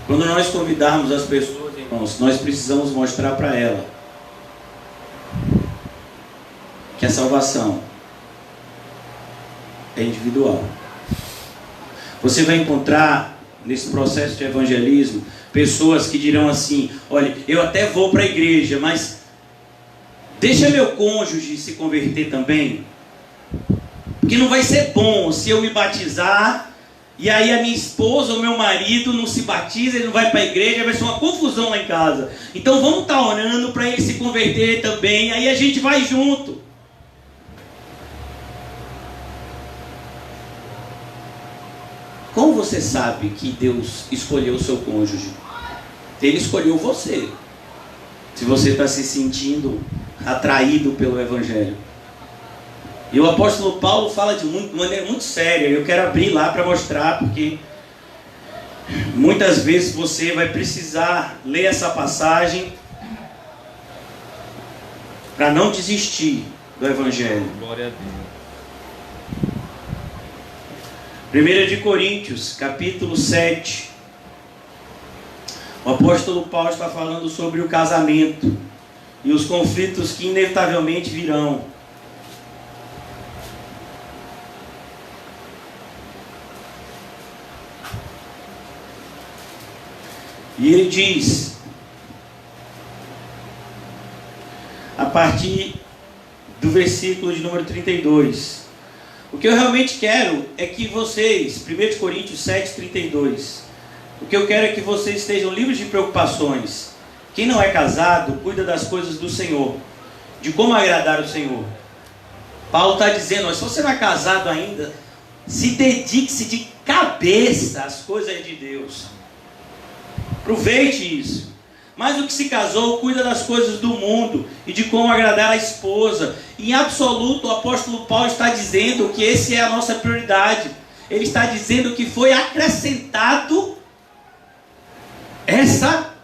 Quando nós convidarmos as pessoas, irmãos, nós precisamos mostrar para ela que a salvação é individual. Você vai encontrar nesse processo de evangelismo pessoas que dirão assim: olha, eu até vou para a igreja, mas deixa meu cônjuge se converter também, porque não vai ser bom se eu me batizar e aí a minha esposa ou meu marido não se batiza, ele não vai para a igreja, vai ser uma confusão lá em casa. Então vamos estar orando para ele se converter também, aí a gente vai junto. Como você sabe que Deus escolheu o seu cônjuge? Ele escolheu você. Se você está se sentindo atraído pelo evangelho. E o apóstolo Paulo fala de maneira muito séria. Eu quero abrir lá para mostrar, porque muitas vezes você vai precisar ler essa passagem para não desistir do evangelho. Glória a Deus. 1 de Coríntios, capítulo 7. O apóstolo Paulo está falando sobre o casamento e os conflitos que inevitavelmente virão. E ele diz, a partir do versículo de número 32, o que eu realmente quero é que vocês, 1 Coríntios 7, 32, o que eu quero é que vocês estejam livres de preocupações. Quem não é casado, cuida das coisas do Senhor, de como agradar o Senhor. Paulo está dizendo, se você não é casado ainda, Se dedique-se de cabeça às coisas de Deus. Aproveite isso. Mas o que se casou cuida das coisas do mundo e de como agradar a esposa. Em absoluto, o apóstolo Paulo está dizendo que essa é a nossa prioridade. Ele está dizendo que foi acrescentado essa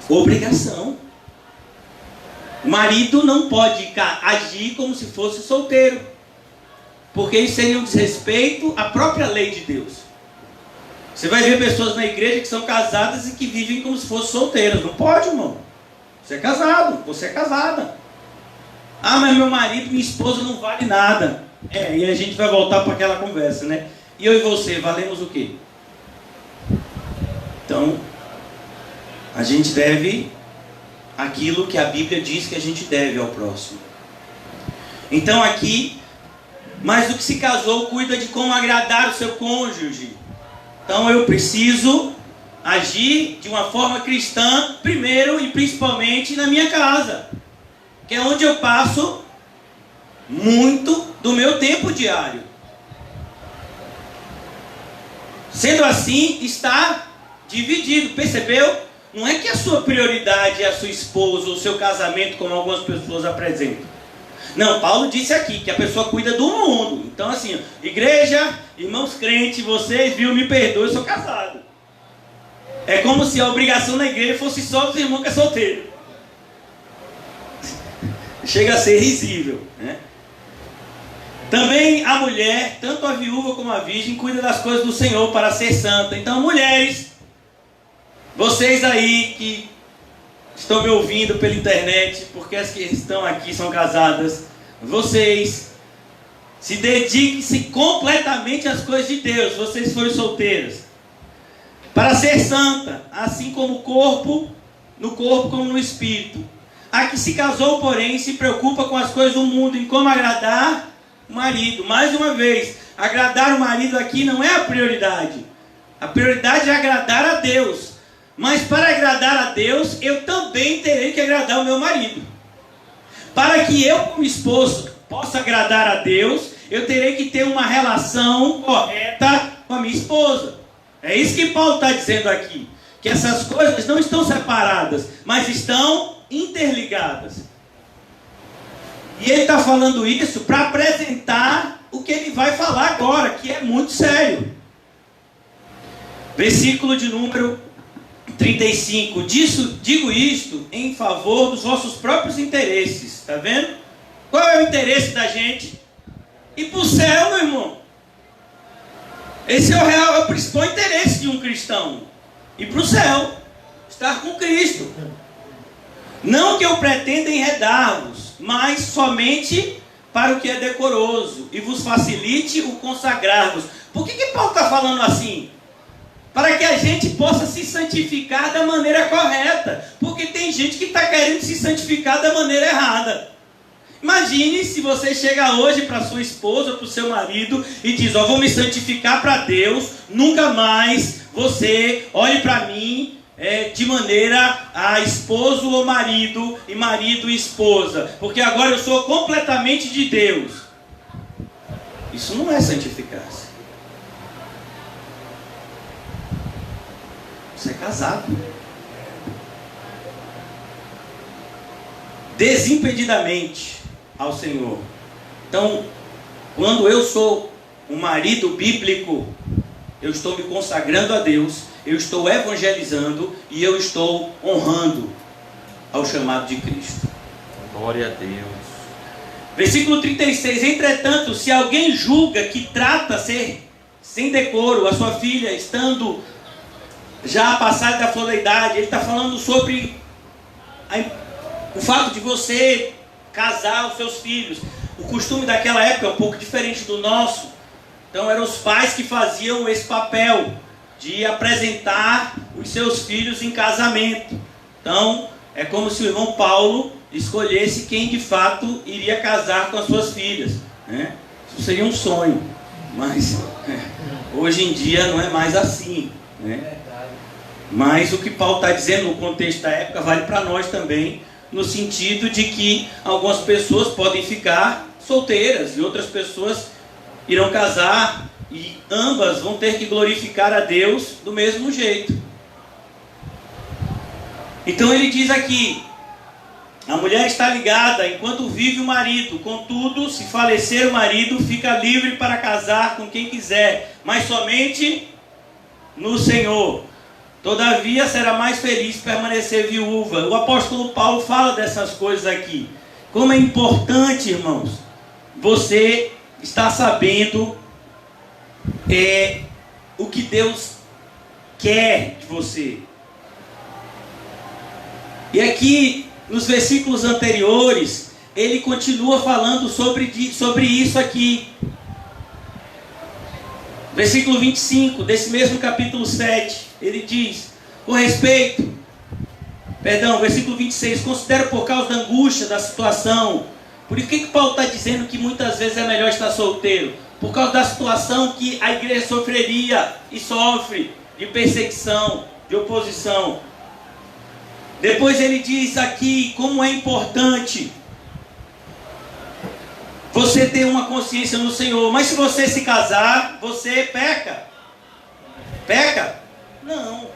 obrigação. O marido não pode agir como se fosse solteiro, porque isso seria um desrespeito à própria lei de Deus. Você vai ver pessoas na igreja que são casadas e que vivem como se fossem solteiras. Não pode, irmão. Você é casado, você é casada. Ah, mas meu marido, minha esposa não vale nada. E a gente vai voltar para aquela conversa, né? E eu e você, valemos o quê? Então, a gente deve aquilo que a Bíblia diz que a gente deve ao próximo. Então aqui, mas o que se casou cuida de como agradar o seu cônjuge. Então eu preciso agir de uma forma cristã, primeiro e principalmente na minha casa, que é onde eu passo muito do meu tempo diário. Sendo assim, está dividido, percebeu? Não é que a sua prioridade é a sua esposa ou o seu casamento, como algumas pessoas apresentam. Não, Paulo disse aqui que a pessoa cuida do mundo. Então assim, igreja, irmãos crentes, vocês, viu, me perdoem, eu sou casado. É como se a obrigação da igreja fosse só dos irmãos que é solteiro. Chega a ser risível, né? Também a mulher, tanto a viúva como a virgem, cuida das coisas do Senhor para ser santa. Então, mulheres, vocês aí que estão me ouvindo pela internet, porque as que estão aqui são casadas, vocês se dediquem-se completamente às coisas de Deus, vocês forem solteiras, para ser santa, assim como o corpo, no corpo como no espírito. A que se casou, porém, se preocupa com as coisas do mundo, em como agradar o marido. Mais uma vez, agradar o marido aqui não é a prioridade. A prioridade é agradar a Deus. Mas para agradar a Deus, eu também terei que agradar o meu marido. Para que eu, como esposo, possa agradar a Deus, eu terei que ter uma relação correta com a minha esposa. É isso que Paulo está dizendo aqui. Que essas coisas não estão separadas, mas estão interligadas. E ele está falando isso para apresentar o que ele vai falar agora, que é muito sério. Versículo de número 35. Digo isto em favor dos vossos próprios interesses. Está vendo? Qual é o interesse da gente? Ir para o céu, meu irmão. Esse é o principal interesse de um cristão. Ir para o céu. Estar com Cristo. Não que eu pretenda enredar-vos, mas somente para o que é decoroso, e vos facilite o consagrar-vos. Por que Paulo está falando assim? Para que a gente possa se santificar da maneira correta. Porque tem gente que está querendo se santificar da maneira errada. Imagine se você chega hoje para sua esposa, para o seu marido, e diz: ó, vou me santificar para Deus, nunca mais você olhe para mim de maneira a esposo ou marido, e marido e esposa, porque agora eu sou completamente de Deus. Isso não é santificar-se. Você é casado. Desimpedidamente ao Senhor. Então, quando eu sou um marido bíblico, eu estou me consagrando a Deus, eu estou evangelizando e eu estou honrando ao chamado de Cristo. Glória a Deus. Versículo 36. Entretanto, se alguém julga que trata ser sem decoro a sua filha, estando já passada da flor da idade, ele está falando sobre o fato de você casar os seus filhos. O costume daquela época é um pouco diferente do nosso. Então eram os pais que faziam esse papel de apresentar os seus filhos em casamento. Então é como se o irmão Paulo escolhesse quem de fato iria casar com as suas filhas, né? Isso seria um sonho, mas hoje em dia não é mais assim, né? Mas o que Paulo está dizendo no contexto da época vale para nós também, no sentido de que algumas pessoas podem ficar solteiras e outras pessoas irão casar e ambas vão ter que glorificar a Deus do mesmo jeito. Então ele diz aqui: a mulher está ligada enquanto vive o marido, contudo, se falecer o marido, fica livre para casar com quem quiser, mas somente no Senhor. Todavia será mais feliz permanecer viúva. O apóstolo Paulo fala dessas coisas aqui. Como é importante, irmãos, você estar sabendo o que Deus quer de você. E aqui, nos versículos anteriores, ele continua falando sobre isso aqui. Versículo 25, desse mesmo capítulo 7, ele diz, versículo 26, considero por causa da angústia da situação. Por que Paulo está dizendo que muitas vezes é melhor estar solteiro? Por causa da situação que a igreja sofreria e sofre, de perseguição, de oposição. Depois ele diz aqui como é importante você ter uma consciência no Senhor. Mas se você se casar, você peca. Peca? Não.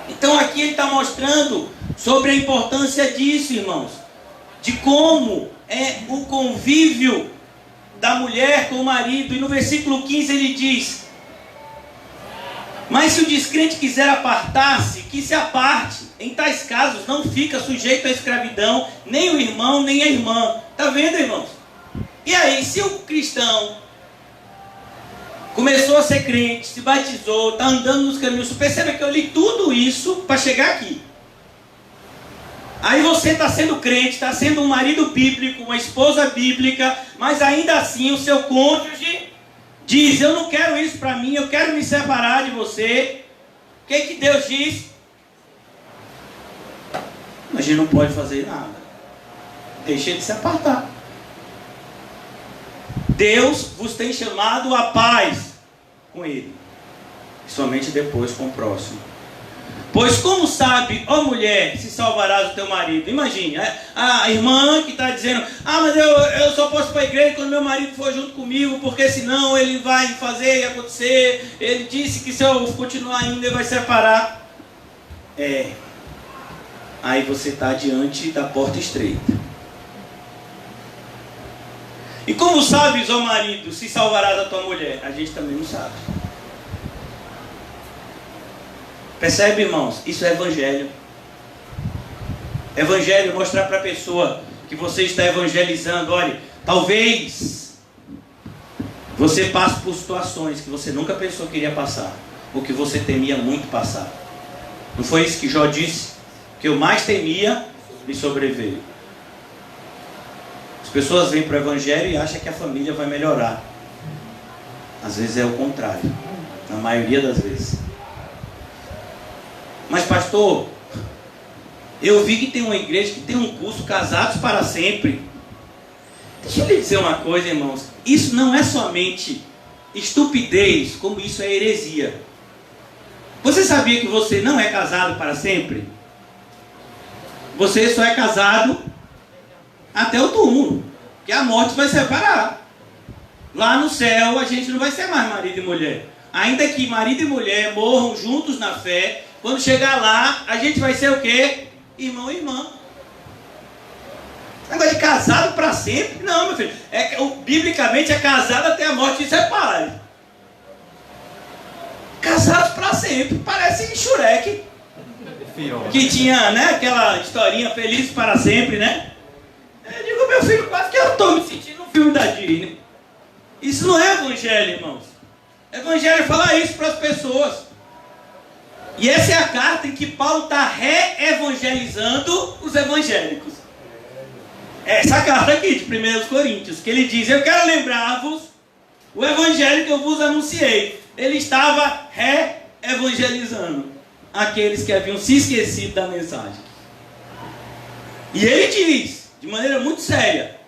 Então aqui ele está mostrando sobre a importância disso, irmãos. De como é o convívio da mulher com o marido. E no versículo 15 ele diz: mas se o descrente quiser apartar-se, que se aparte. Em tais casos não fica sujeito à escravidão, nem o irmão, nem a irmã. Está vendo, irmãos? E aí, se o cristão começou a ser crente, se batizou, está andando nos caminhos, você percebe que eu li tudo isso para chegar aqui. Aí você está sendo crente, está sendo um marido bíblico, uma esposa bíblica, mas ainda assim o seu cônjuge diz: eu não quero isso para mim, eu quero me separar de você. O que Deus diz? A gente não pode fazer nada. Deixa ele se apartar. Deus vos tem chamado a paz com ele, somente depois com o próximo. Pois como sabe, ó mulher, se salvarás o teu marido? Imagine, a irmã que está dizendo: mas eu só posso ir para a igreja quando meu marido for junto comigo, porque senão ele vai fazer e acontecer. Ele disse que se eu continuar indo, ele vai separar. Aí você está diante da porta estreita. E como sabes, ó marido, se salvarás a tua mulher? A gente também não sabe. Percebe, irmãos? Isso é evangelho. Evangelho é mostrar para a pessoa que você está evangelizando. Olha, talvez você passe por situações que você nunca pensou que iria passar, ou que você temia muito passar. Não foi isso que Jó disse? Que eu mais temia me sobreveio. As pessoas vêm para o evangelho e acham que a família vai melhorar. Às vezes é o contrário. Na maioria das vezes. Mas pastor, eu vi que tem uma igreja que tem um curso Casados para Sempre. Deixa eu lhe dizer uma coisa, irmãos. Isso não é somente estupidez, como isso é heresia. Você sabia que você não é casado para sempre? Você só é casado até o túmulo, que a morte vai separar. Lá no céu a gente não vai ser mais marido e mulher. Ainda que marido e mulher morram juntos na fé, quando chegar lá, a gente vai ser o quê? Irmão e irmã. Negócio de casado para sempre? Não, meu filho. Biblicamente é casado até a morte se separe. Casados para sempre. Parece Shurek. Que tinha, né, aquela historinha Feliz para Sempre, né? Eu digo, meu filho, quase que eu estou me sentindo um filme da Disney. Isso não é evangelho, irmãos. Evangelho é falar isso para as pessoas. E essa é a carta em que Paulo está re-evangelizando os evangélicos. Essa carta aqui de 1 Coríntios, que ele diz: eu quero lembrar-vos o evangelho que eu vos anunciei. Ele estava re-evangelizando aqueles que haviam se esquecido da mensagem. E ele diz, de maneira muito séria: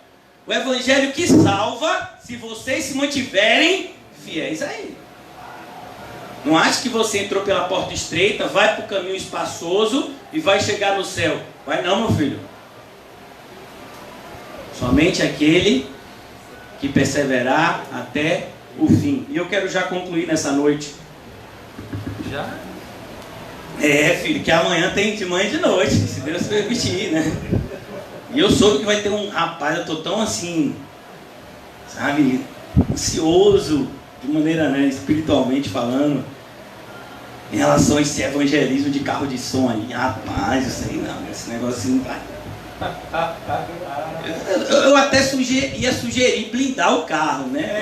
o evangelho que salva, se vocês se mantiverem fiéis a ele. Não ache que você entrou pela porta estreita, vai para o caminho espaçoso e vai chegar no céu. Vai não, meu filho. Somente aquele que perseverar até o fim. E eu quero já concluir nessa noite. Já? Filho, que amanhã tem de manhã e de noite, se Deus permitir, né? E eu soube que vai ter um rapaz, eu tô tão assim, sabe, ansioso, de maneira, né, espiritualmente falando, em relação a esse evangelismo de carro de som aí. Rapaz, eu sei não, esse negócio não vai. Eu até ia sugerir blindar o carro, né?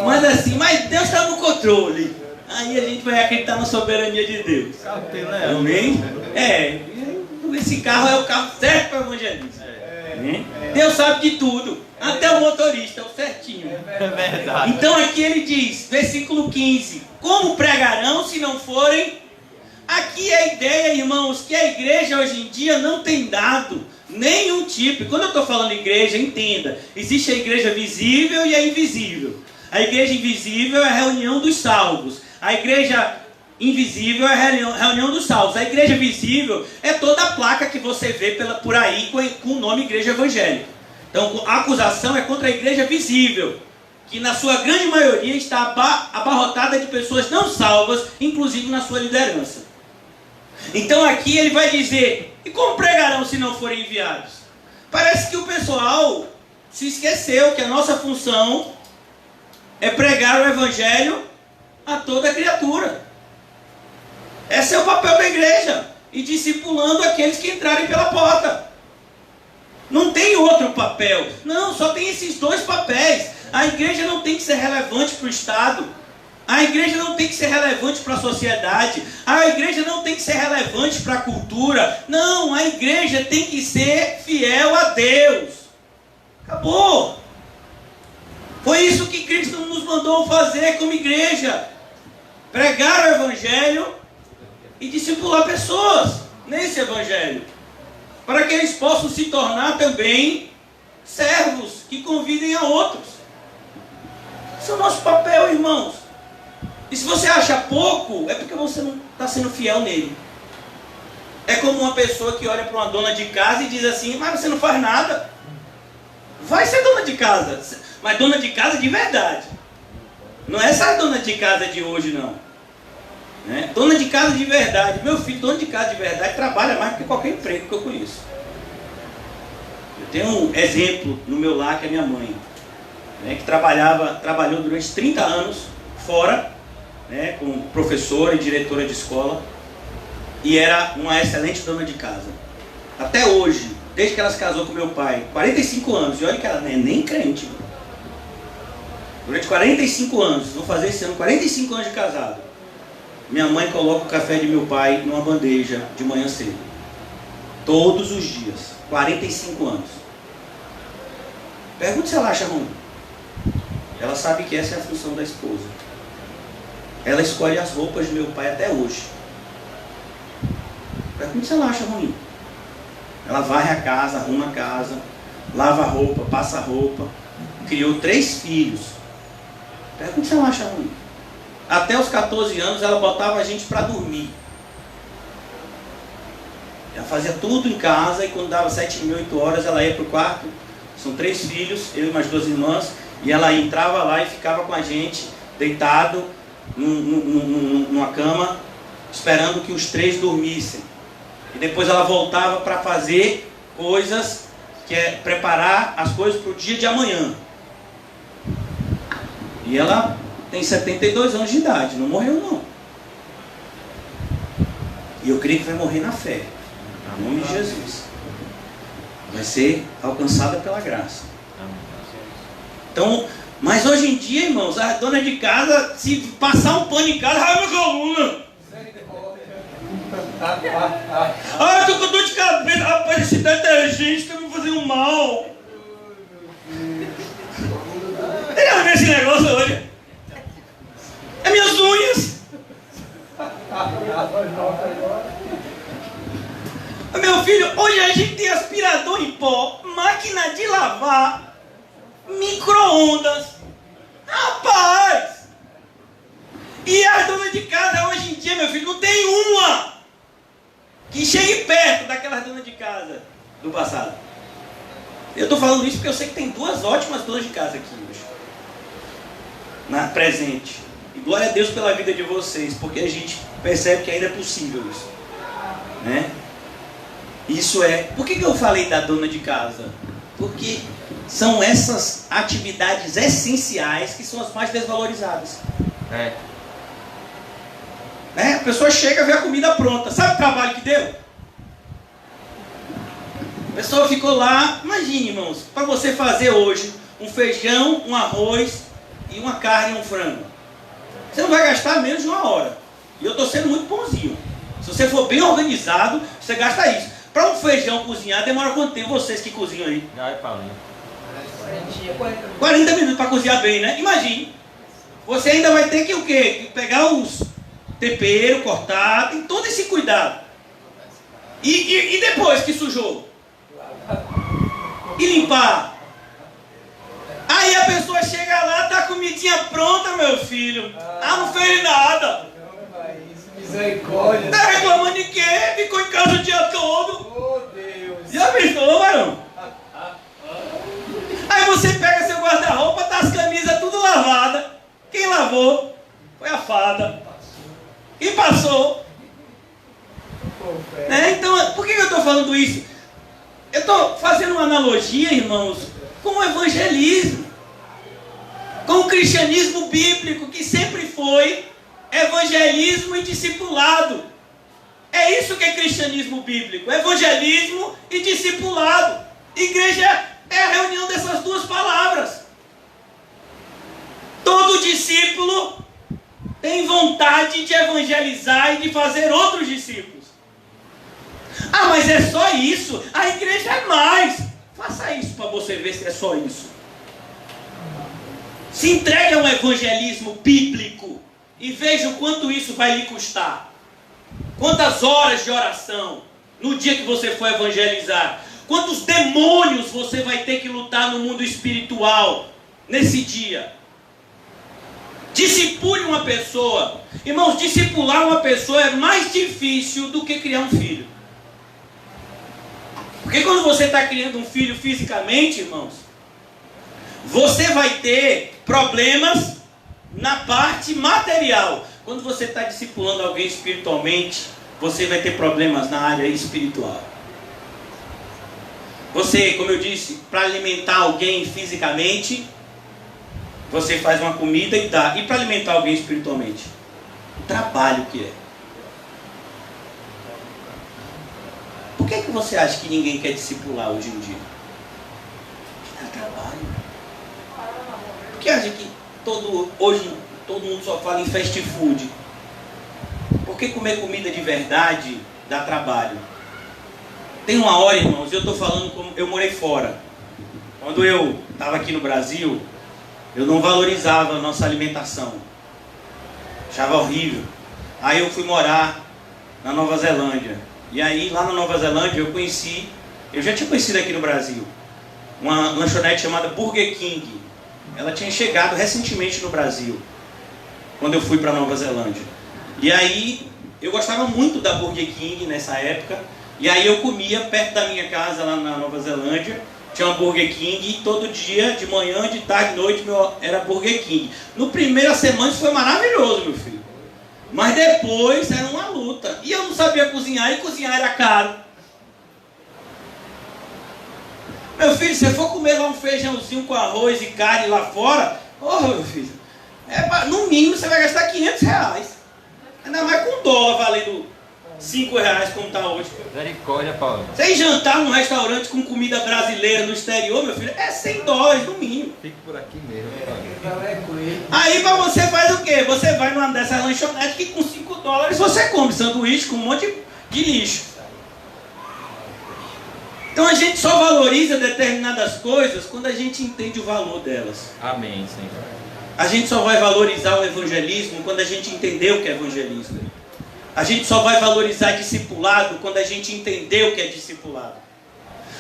Mas assim, mas Deus está no controle. Aí a gente vai acreditar na soberania de Deus. Amém? Esse carro é o carro certo para evangelismo. Deus sabe de tudo, até o motorista, é o certinho. É verdade. Então aqui ele diz, versículo 15: como pregarão se não forem? Aqui é a ideia, irmãos, que a igreja hoje em dia não tem dado nenhum tipo. E quando eu estou falando igreja, entenda, existe a igreja visível e a invisível. A igreja invisível é a reunião dos salvos. A igreja invisível é a reunião dos salvos. A igreja visível é toda a placa que você vê por aí com o nome igreja evangélica. Então a acusação é contra a igreja visível, que na sua grande maioria está abarrotada de pessoas não salvas, inclusive na sua liderança. Então aqui ele vai dizer, e como pregarão se não forem enviados? Parece que o pessoal se esqueceu que a nossa função é pregar o evangelho a toda criatura. Esse é o papel da igreja, e discipulando aqueles que entrarem pela porta. Não tem outro papel, não, só tem esses dois papéis. A igreja não tem que ser relevante para o Estado, a igreja não tem que ser relevante para a sociedade, a igreja não tem que ser relevante para a cultura, não, a igreja tem que ser fiel a Deus. Acabou. Foi isso que Cristo nos mandou fazer como igreja: pregar o evangelho e discipular pessoas nesse evangelho, para que eles possam se tornar também servos que convidem a outros. Esse é o nosso papel, irmãos. E se você acha pouco, é porque você não está sendo fiel nele. É como uma pessoa que olha para uma dona de casa e diz assim: mas você não faz nada. Vai ser dona de casa, mas dona de casa de verdade. Não é essa dona de casa de hoje, não. Né? Dona de casa de verdade. Meu filho, dona de casa de verdade, trabalha mais do que qualquer emprego que eu conheço. Eu tenho um exemplo no meu lar, que é minha mãe, né, que trabalhou durante 30 anos fora, né, como professora e diretora de escola, e era uma excelente dona de casa. Até hoje, desde que ela se casou com meu pai, 45 anos, e olha que ela não é nem crente. Durante 45 anos, vou fazer esse ano 45 anos de casado. Minha mãe coloca o café de meu pai numa bandeja de manhã cedo. Todos os dias. 45 anos. Pergunte se ela acha ruim. Ela sabe que essa é a função da esposa. Ela escolhe as roupas de meu pai até hoje. Pergunte se ela acha ruim. Ela varre a casa, arruma a casa, lava a roupa, passa a roupa. Criou 3 filhos. Pergunte se ela acha ruim. Até os 14 anos ela botava a gente para dormir. Ela fazia tudo em casa, e quando dava 7h30, 8 horas, ela ia para o quarto. São 3 filhos, eu e mais 2 irmãs, e ela entrava lá e ficava com a gente, deitado numa cama, esperando que os 3 dormissem. E depois ela voltava para fazer coisas, que é preparar as coisas para o dia de amanhã. E ela tem 72 anos de idade, não morreu não. E eu creio que vai morrer na fé, em nome de Jesus. Vai ser alcançada pela graça. Então, mas hoje em dia, irmãos, a dona de casa, se passar um pano em casa, ai, minha coluna. Ah, eu tô com dor de cabeça, rapaz, esse detergente está me fazendo mal. Tem a ver esse negócio hoje? É minhas unhas. Meu filho, hoje a gente tem aspirador em pó, máquina de lavar, micro-ondas. Rapaz! E a dona de casa hoje em dia, meu filho, não tem uma que chegue perto daquelas donas de casa do passado. Eu estou falando isso porque eu sei que tem duas ótimas donas de casa aqui hoje. Presente. E glória a Deus pela vida de vocês, porque a gente percebe que ainda é possível isso. Né? Isso é... Por que eu falei da dona de casa? Porque são essas atividades essenciais que são as mais desvalorizadas. A pessoa chega e vê a comida pronta. Sabe o trabalho que deu? A pessoa ficou lá. Imagine, irmãos, para você fazer hoje um feijão, um arroz e uma carne e um frango. Você não vai gastar menos de 1 hora. E eu estou sendo muito bonzinho. Se você for bem organizado, você gasta isso. Para um feijão cozinhar, demora quanto tempo vocês que cozinham aí? 40 minutos para cozinhar bem, né? Imagine. Você ainda vai ter que o quê? Pegar os temperos, cortar, tem todo esse cuidado. E depois que sujou? E limpar? Aí a pessoa chega lá, tá a comidinha pronta, meu filho. Não fez nada. Misericórdia. Tá reclamando de quê? Ficou em casa o dia todo. Oh, Deus. Já pensou, varão? Aí você pega seu guarda-roupa, tá as camisas tudo lavadas. Quem lavou? Foi a fada. Quem passou? Então, por que eu estou falando isso? Eu estou fazendo uma analogia, irmãos, com o evangelismo. Com o cristianismo bíblico, que sempre foi evangelismo e discipulado. É isso que é cristianismo bíblico. Evangelismo e discipulado. Igreja é a reunião dessas duas palavras. Todo discípulo tem vontade de evangelizar e de fazer outros discípulos. Mas é só isso? A igreja é mais. Faça isso para você ver se é só isso. Se entregue a um evangelismo bíblico e veja o quanto isso vai lhe custar. Quantas horas de oração no dia que você for evangelizar. Quantos demônios você vai ter que lutar no mundo espiritual nesse dia. Discipule uma pessoa. Irmãos, discipular uma pessoa é mais difícil do que criar um filho. Porque quando você está criando um filho fisicamente, irmãos, você vai ter problemas na parte material. Quando você está discipulando alguém espiritualmente, você vai ter problemas na área espiritual. Você, como eu disse, para alimentar alguém fisicamente, você faz uma comida e dá. E para alimentar alguém espiritualmente? O trabalho que é. Por que você acha que ninguém quer discipular hoje em dia? Porque dá trabalho. Por que acha que hoje todo mundo só fala em fast food? Por que comer comida de verdade dá trabalho? Tem uma hora, irmãos, eu estou falando como eu morei fora. Quando eu estava aqui no Brasil, eu não valorizava a nossa alimentação. Achava horrível. Aí eu fui morar na Nova Zelândia. E aí lá na Nova Zelândia eu já tinha conhecido aqui no Brasil, uma lanchonete chamada Burger King. Ela tinha chegado recentemente no Brasil, quando eu fui para Nova Zelândia. E aí eu gostava muito da Burger King nessa época. E aí eu comia perto da minha casa lá na Nova Zelândia. Tinha uma Burger King e todo dia, de manhã, de tarde, de noite, era Burger King. No primeira semana isso foi maravilhoso, meu filho. Mas depois era uma luta. E eu não sabia cozinhar e cozinhar era caro. Meu filho, se você for comer lá um feijãozinho com arroz e carne lá fora, meu filho, no mínimo você vai gastar R$500. Ainda mais com dólar valendo R$5 como está hoje. Misericórdia, Paulo. Sem jantar num restaurante com comida brasileira no exterior, meu filho, é $100 no mínimo. Fique por aqui mesmo, Paulo. Aí para você faz o quê? Você vai numa dessas lanchonetes que com $5 você come sanduíche com um monte de lixo. Então a gente só valoriza determinadas coisas quando a gente entende o valor delas. Amém, Senhor. A gente só vai valorizar o evangelismo quando a gente entender o que é evangelismo. A gente só vai valorizar discipulado quando a gente entender o que é discipulado.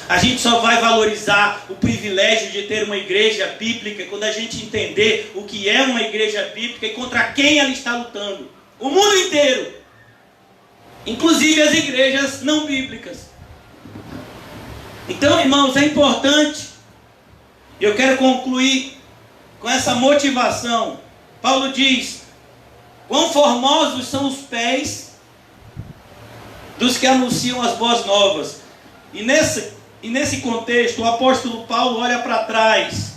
A gente só vai valorizar o privilégio de ter uma igreja bíblica quando a gente entender o que é uma igreja bíblica e contra quem ela está lutando. O mundo inteiro. Inclusive as igrejas não bíblicas. Então, irmãos, é importante. E eu quero concluir com essa motivação. Paulo diz: quão formosos são os pés dos que anunciam as boas novas. E nesse contexto, o apóstolo Paulo olha para trás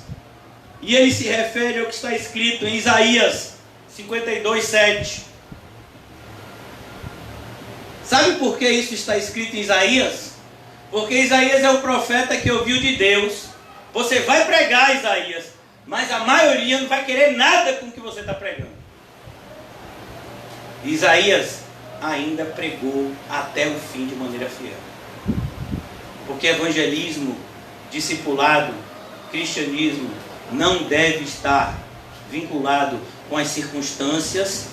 e ele se refere ao que está escrito em Isaías 52:7. Sabe por que isso está escrito em Isaías? Porque Isaías é o profeta que ouviu de Deus. Você vai pregar, Isaías, mas a maioria não vai querer nada com o que você está pregando. Isaías ainda pregou até o fim de maneira fiel. Porque evangelismo, discipulado, cristianismo não deve estar vinculado com as circunstâncias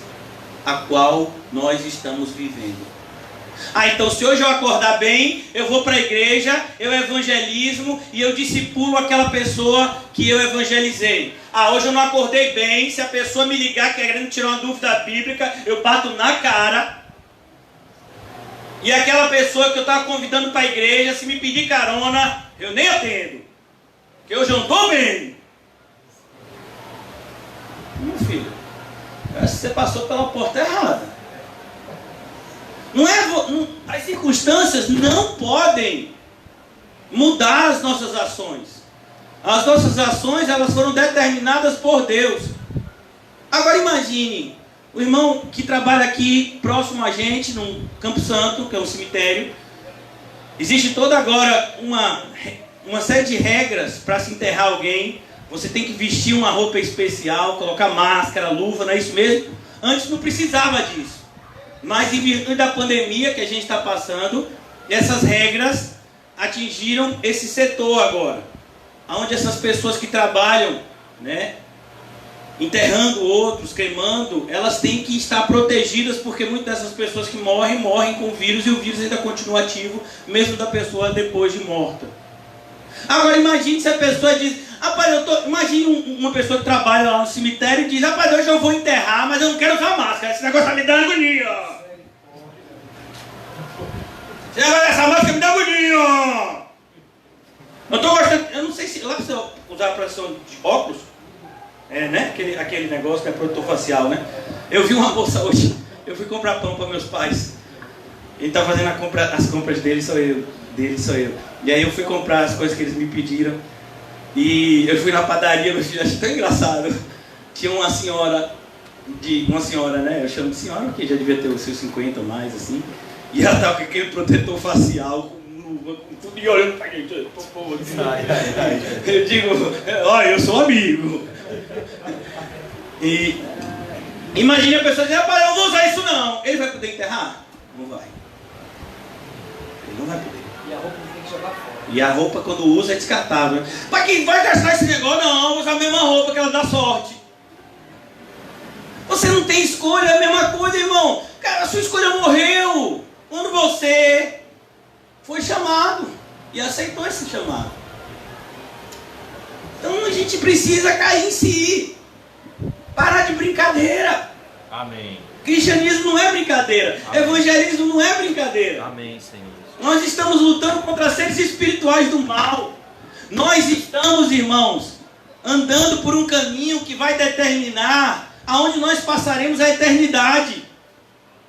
a qual nós estamos vivendo. Então se hoje eu acordar bem, eu vou para a igreja, eu evangelismo e eu discipulo aquela pessoa que eu evangelizei. Hoje eu não acordei bem, se a pessoa me ligar querendo tirar uma dúvida bíblica, eu bato na cara. E aquela pessoa que eu estava convidando para a igreja, se me pedir carona, eu nem atendo. Porque hoje eu não estou bem. Meu filho, eu acho que você passou pela porta errada. As circunstâncias não podem mudar as nossas ações. As nossas ações, elas foram determinadas por Deus. Agora imagine, o irmão que trabalha aqui próximo a gente, no Campo Santo, que é um cemitério. Existe toda agora uma série de regras para se enterrar alguém. Você tem que vestir uma roupa especial, colocar máscara, luva, não é isso mesmo? Antes não precisava disso. Mas em virtude da pandemia que a gente está passando, essas regras atingiram esse setor agora. Onde essas pessoas que trabalham, enterrando outros, cremando, elas têm que estar protegidas, porque muitas dessas pessoas que morrem com o vírus, e o vírus ainda continua ativo, mesmo da pessoa depois de morta. Agora imagine se a pessoa diz: rapaz, imagine uma pessoa que trabalha lá no cemitério e diz: rapaz, hoje eu vou enterrar, mas eu não quero usar máscara, esse negócio está me dando agonia. Esse negócio dessa máscara me dá agonia. Eu estou gostando, eu não sei se lá precisa usar a proteção de óculos, aquele negócio que é protetor facial, né? Eu vi uma moça hoje, eu fui comprar pão para meus pais. Ele está fazendo as compras dele, sou eu. E aí eu fui comprar as coisas que eles me pediram. E eu fui na padaria, meu filho, achei tão engraçado. Tinha uma senhora, né? Eu chamo de senhora, que já devia ter os seus 50 ou mais, assim. E ela estava com aquele protetor facial, com luva, com tudo, e olhando para gente. Eu digo: olha, eu sou amigo. E imagine a pessoa dizer: rapaz, eu não vou usar isso não. Ele vai poder enterrar? Não vai. Ele não vai poder. E a roupa tem que jogar fora. E a roupa, quando usa, é descartável. Para quem vai gastar esse negócio? Não, vou usar a mesma roupa que ela dá sorte. Você não tem escolha, é a mesma coisa, irmão. Cara, a sua escolha morreu quando você foi chamado e aceitou esse chamado. Então a gente precisa cair em si. Parar de brincadeira. Amém. Cristianismo não é brincadeira. Amém. Evangelismo não é brincadeira. Amém, Senhor. Nós estamos lutando contra seres espirituais do mal. Nós estamos, irmãos, andando por um caminho que vai determinar aonde nós passaremos a eternidade.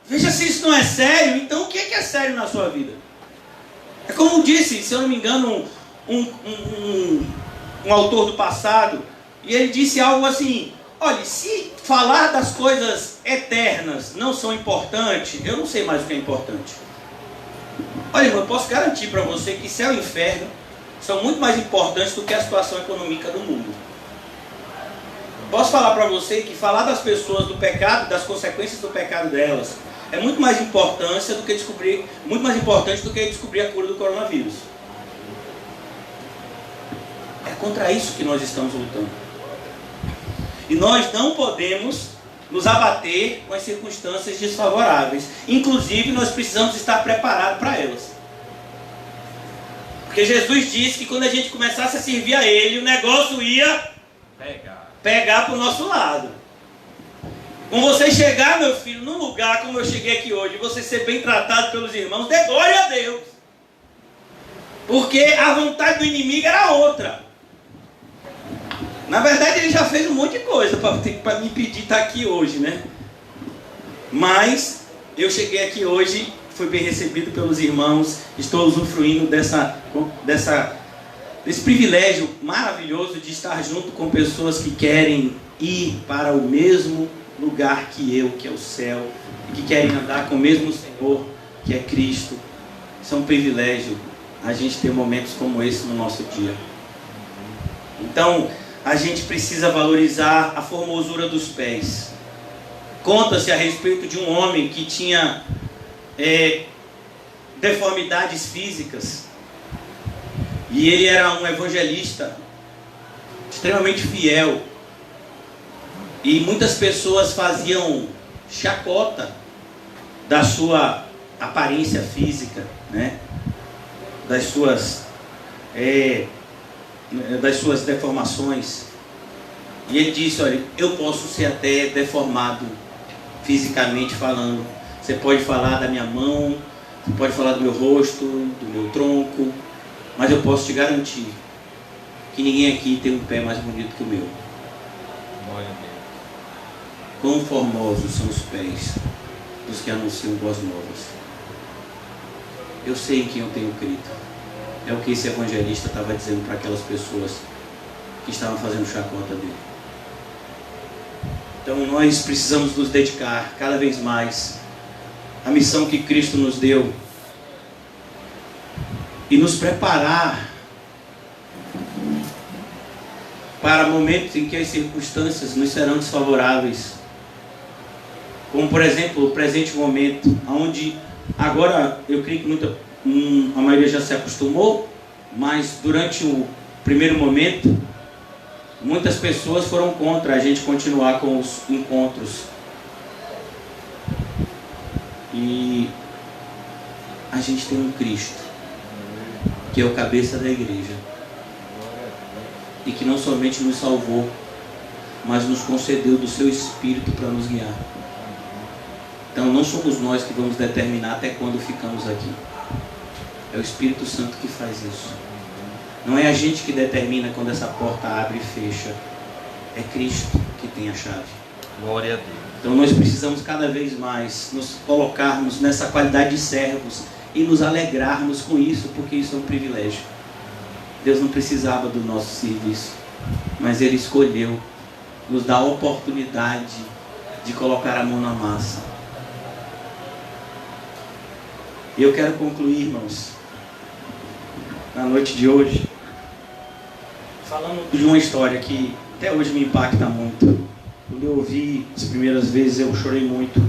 Veja se isso não é sério. Então o que é sério na sua vida? É como disse, se eu não me engano, um autor do passado, e ele disse algo assim: olha, se falar das coisas eternas não são importantes, eu não sei mais o que é importante. Olha, irmão, eu posso garantir para você que céu e inferno são muito mais importantes do que a situação econômica do mundo. Posso falar para você que falar das pessoas, do pecado, das consequências do pecado delas, é muito mais importante do que descobrir a cura do coronavírus. É contra isso que nós estamos lutando. E nós não podemos nos abater com as circunstâncias desfavoráveis. Inclusive, nós precisamos estar preparados para elas. Porque Jesus disse que quando a gente começasse a servir a Ele, o negócio ia pegar para o nosso lado. Quando você chegar, meu filho, num lugar como eu cheguei aqui hoje, você ser bem tratado pelos irmãos, dê glória a Deus. Porque a vontade do inimigo era outra. Na verdade, ele já fez um monte de coisa para me impedir de estar aqui hoje, né? Mas eu cheguei aqui hoje, fui bem recebido pelos irmãos, estou usufruindo desse privilégio maravilhoso de estar junto com pessoas que querem ir para o mesmo lugar que eu, que é o céu, e que querem andar com o mesmo Senhor, que é Cristo. Isso é um privilégio, a gente ter momentos como esse no nosso dia. Então, a gente precisa valorizar a formosura dos pés. Conta-se a respeito de um homem que tinha deformidades físicas, e ele era um evangelista extremamente fiel, e muitas pessoas faziam chacota da sua aparência física, né? das suas deformações. E ele disse: olha, eu posso ser até deformado fisicamente falando, você pode falar da minha mão, você pode falar do meu rosto, do meu tronco, mas eu posso te garantir que ninguém aqui tem um pé mais bonito que o meu. Glória a Deus. Quão formosos são os pés dos que anunciam boas novas. Eu sei em quem eu tenho crido. É o que esse evangelista estava dizendo para aquelas pessoas que estavam fazendo chacota dele. Então nós precisamos nos dedicar cada vez mais à missão que Cristo nos deu e nos preparar para momentos em que as circunstâncias nos serão desfavoráveis, como por exemplo o presente momento, onde agora eu creio que a maioria já se acostumou, mas durante o primeiro momento muitas pessoas foram contra a gente continuar com os encontros. E a gente tem um Cristo, que é o cabeça da igreja, e que não somente nos salvou, mas nos concedeu do seu Espírito para nos guiar. Então não somos nós que vamos determinar até quando ficamos aqui. É o Espírito Santo que faz isso. Não é a gente que determina quando essa porta abre e fecha. É Cristo que tem a chave. Glória a Deus. Então nós precisamos cada vez mais nos colocarmos nessa qualidade de servos e nos alegrarmos com isso, porque isso é um privilégio. Deus não precisava do nosso serviço, mas Ele escolheu nos dar a oportunidade de colocar a mão na massa. E eu quero concluir, irmãos, na noite de hoje, falando de uma história que até hoje me impacta muito. Quando eu ouvi as primeiras vezes, eu chorei muito.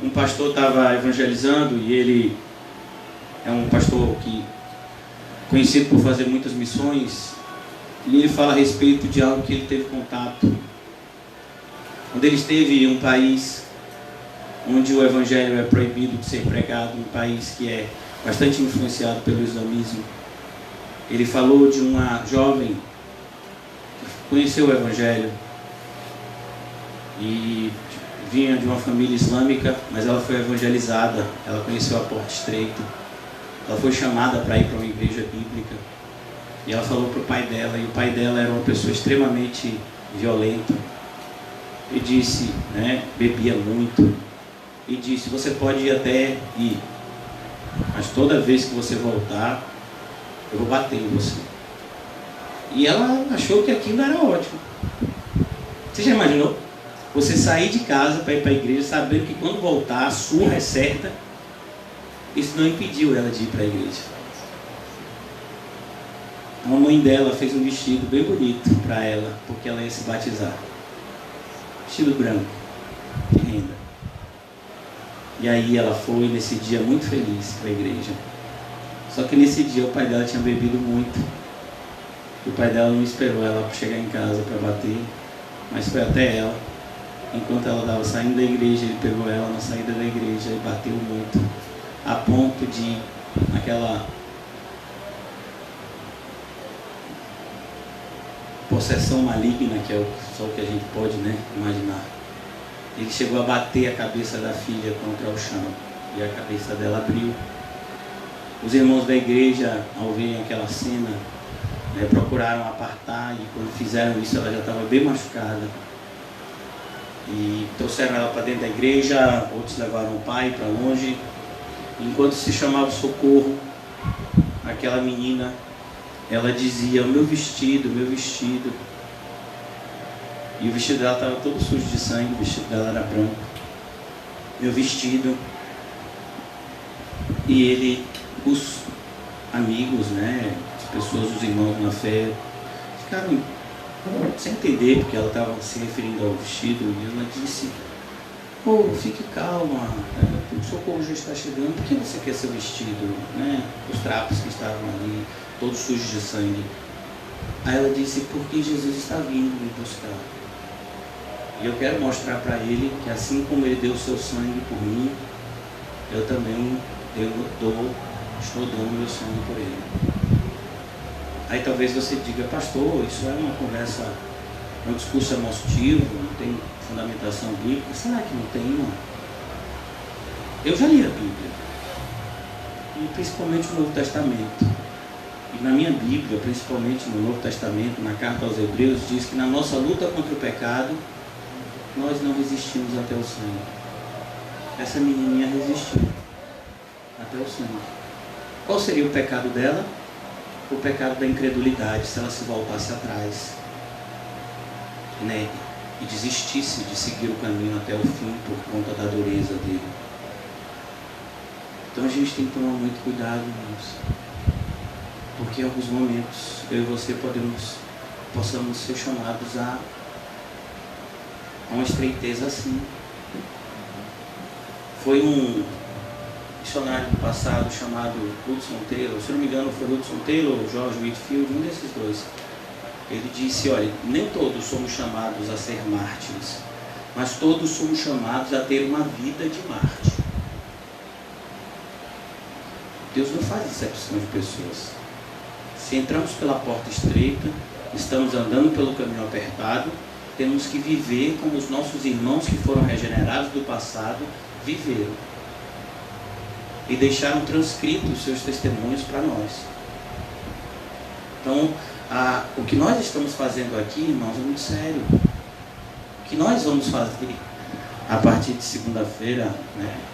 Um pastor estava evangelizando, e ele é um pastor conhecido por fazer muitas missões, e ele fala a respeito de algo que ele teve contato. Quando ele esteve em um país onde o evangelho é proibido de ser pregado, um país que é bastante influenciado pelo islamismo, ele falou de uma jovem que conheceu o evangelho e vinha de uma família islâmica, mas ela foi evangelizada, ela conheceu a porta estreita, ela foi chamada para ir para uma igreja bíblica, e ela falou para o pai dela, e o pai dela era uma pessoa extremamente violenta, e disse, bebia muito, e disse: você pode até ir, mas toda vez que você voltar, eu vou bater em você. E ela achou que aquilo era ótimo. Você já imaginou? Você sair de casa para ir para a igreja sabendo que quando voltar a surra é certa? Isso não impediu ela de ir para a igreja. A mãe dela fez um vestido bem bonito para ela, porque ela ia se batizar. Vestido branco, de renda. E aí ela foi nesse dia muito feliz para a igreja. Só que nesse dia o pai dela tinha bebido muito. E o pai dela não esperou ela chegar em casa para bater, mas foi até ela. Enquanto ela estava saindo da igreja, ele pegou ela na saída da igreja e bateu muito, a ponto de, naquela possessão maligna, que é só o que a gente pode imaginar, ele chegou a bater a cabeça da filha contra o chão, e a cabeça dela abriu. Os irmãos da igreja, ao verem aquela cena, procuraram apartar, e quando fizeram isso ela já estava bem machucada. E trouxeram ela para dentro da igreja, outros levaram o pai para longe. Enquanto se chamava socorro, aquela menina, ela dizia: o meu vestido, meu vestido. E o vestido dela estava todo sujo de sangue, o vestido dela era branco. Meu vestido. E os amigos, as pessoas, os irmãos na fé, ficaram sem entender porque ela estava se referindo ao vestido. E ela disse: fique calma, o socorro já está chegando, por que você quer seu vestido? Os trapos que estavam ali, todos sujos de sangue. Aí ela disse: porque Jesus está vindo me buscar. E eu quero mostrar para ele que assim como ele deu o seu sangue por mim, eu também estou dando meu sangue por ele. Aí talvez você diga: pastor, isso é uma conversa, um discurso emotivo, não tem fundamentação bíblica. Será que não tem, não? Eu já li a Bíblia, e principalmente o Novo Testamento. E na minha Bíblia, principalmente no Novo Testamento, na carta aos Hebreus, diz que na nossa luta contra o pecado, nós não resistimos até o sangue. Essa menininha resistiu até o sangue. Qual seria o pecado dela? O pecado da incredulidade, se ela se voltasse atrás, e desistisse de seguir o caminho até o fim por conta da dureza dele. Então a gente tem que tomar muito cuidado, irmãos, porque em alguns momentos eu e você possamos ser chamados a uma estreiteza assim. Foi um missionário do passado chamado Hudson Taylor, se não me engano foi Hudson Taylor ou George Whitefield, um desses dois. Ele disse: olha, nem todos somos chamados a ser mártires, mas todos somos chamados a ter uma vida de mártir. Deus não faz exceção de pessoas. Se entramos pela porta estreita, estamos andando pelo caminho apertado, temos que viver como os nossos irmãos que foram regenerados do passado viveram. E deixaram transcritos os seus testemunhos para nós. Então, o que nós estamos fazendo aqui, irmãos, é muito sério. O que nós vamos fazer a partir de segunda-feira,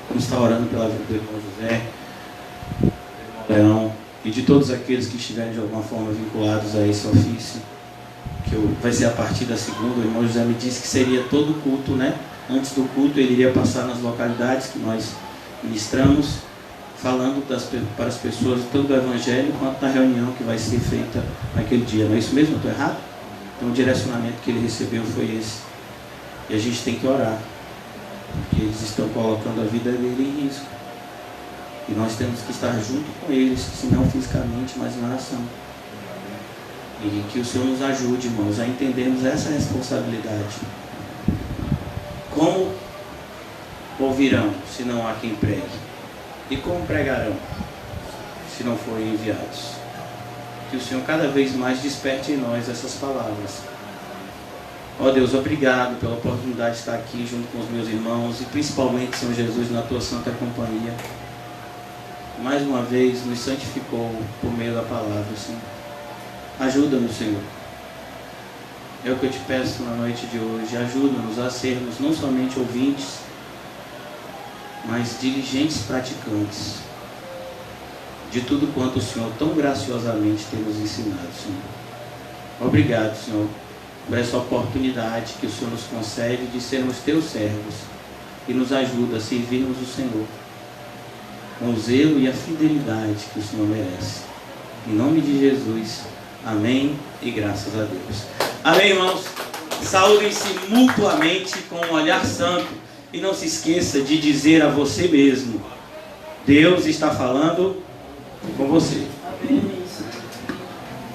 vamos estar orando pela vida do irmão José, do irmão Leão e de todos aqueles que estiverem de alguma forma vinculados a esse ofício, vai ser a partir da segunda. O irmão José me disse que seria todo o culto, Antes do culto ele iria passar nas localidades que nós ministramos, falando para as pessoas tanto do Evangelho quanto da reunião que vai ser feita naquele dia. Não é isso mesmo? Estou errado? Então o direcionamento que ele recebeu foi esse. E a gente tem que orar, porque eles estão colocando a vida dele em risco. E nós temos que estar junto com eles, se não fisicamente, mas em oração. E que o Senhor nos ajude, irmãos, a entendermos essa responsabilidade. Como ouvirão, se não há quem pregue? E como pregarão, se não forem enviados? Que o Senhor cada vez mais desperte em nós essas palavras. Ó Deus, obrigado pela oportunidade de estar aqui junto com os meus irmãos, e principalmente, Senhor Jesus, na Tua santa companhia. Mais uma vez nos santificou por meio da palavra, Senhor. Ajuda-nos, Senhor. É o que eu te peço na noite de hoje. Ajuda-nos a sermos não somente ouvintes, mas diligentes praticantes de tudo quanto o Senhor tão graciosamente tem nos ensinado, Senhor. Obrigado, Senhor, por essa oportunidade que o Senhor nos concede de sermos teus servos, e nos ajuda a servirmos o Senhor com o zelo e a fidelidade que o Senhor merece. Em nome de Jesus, amém e graças a Deus. Amém, irmãos? Saúdem-se mutuamente com um olhar santo, e não se esqueça de dizer a você mesmo: Deus está falando com você.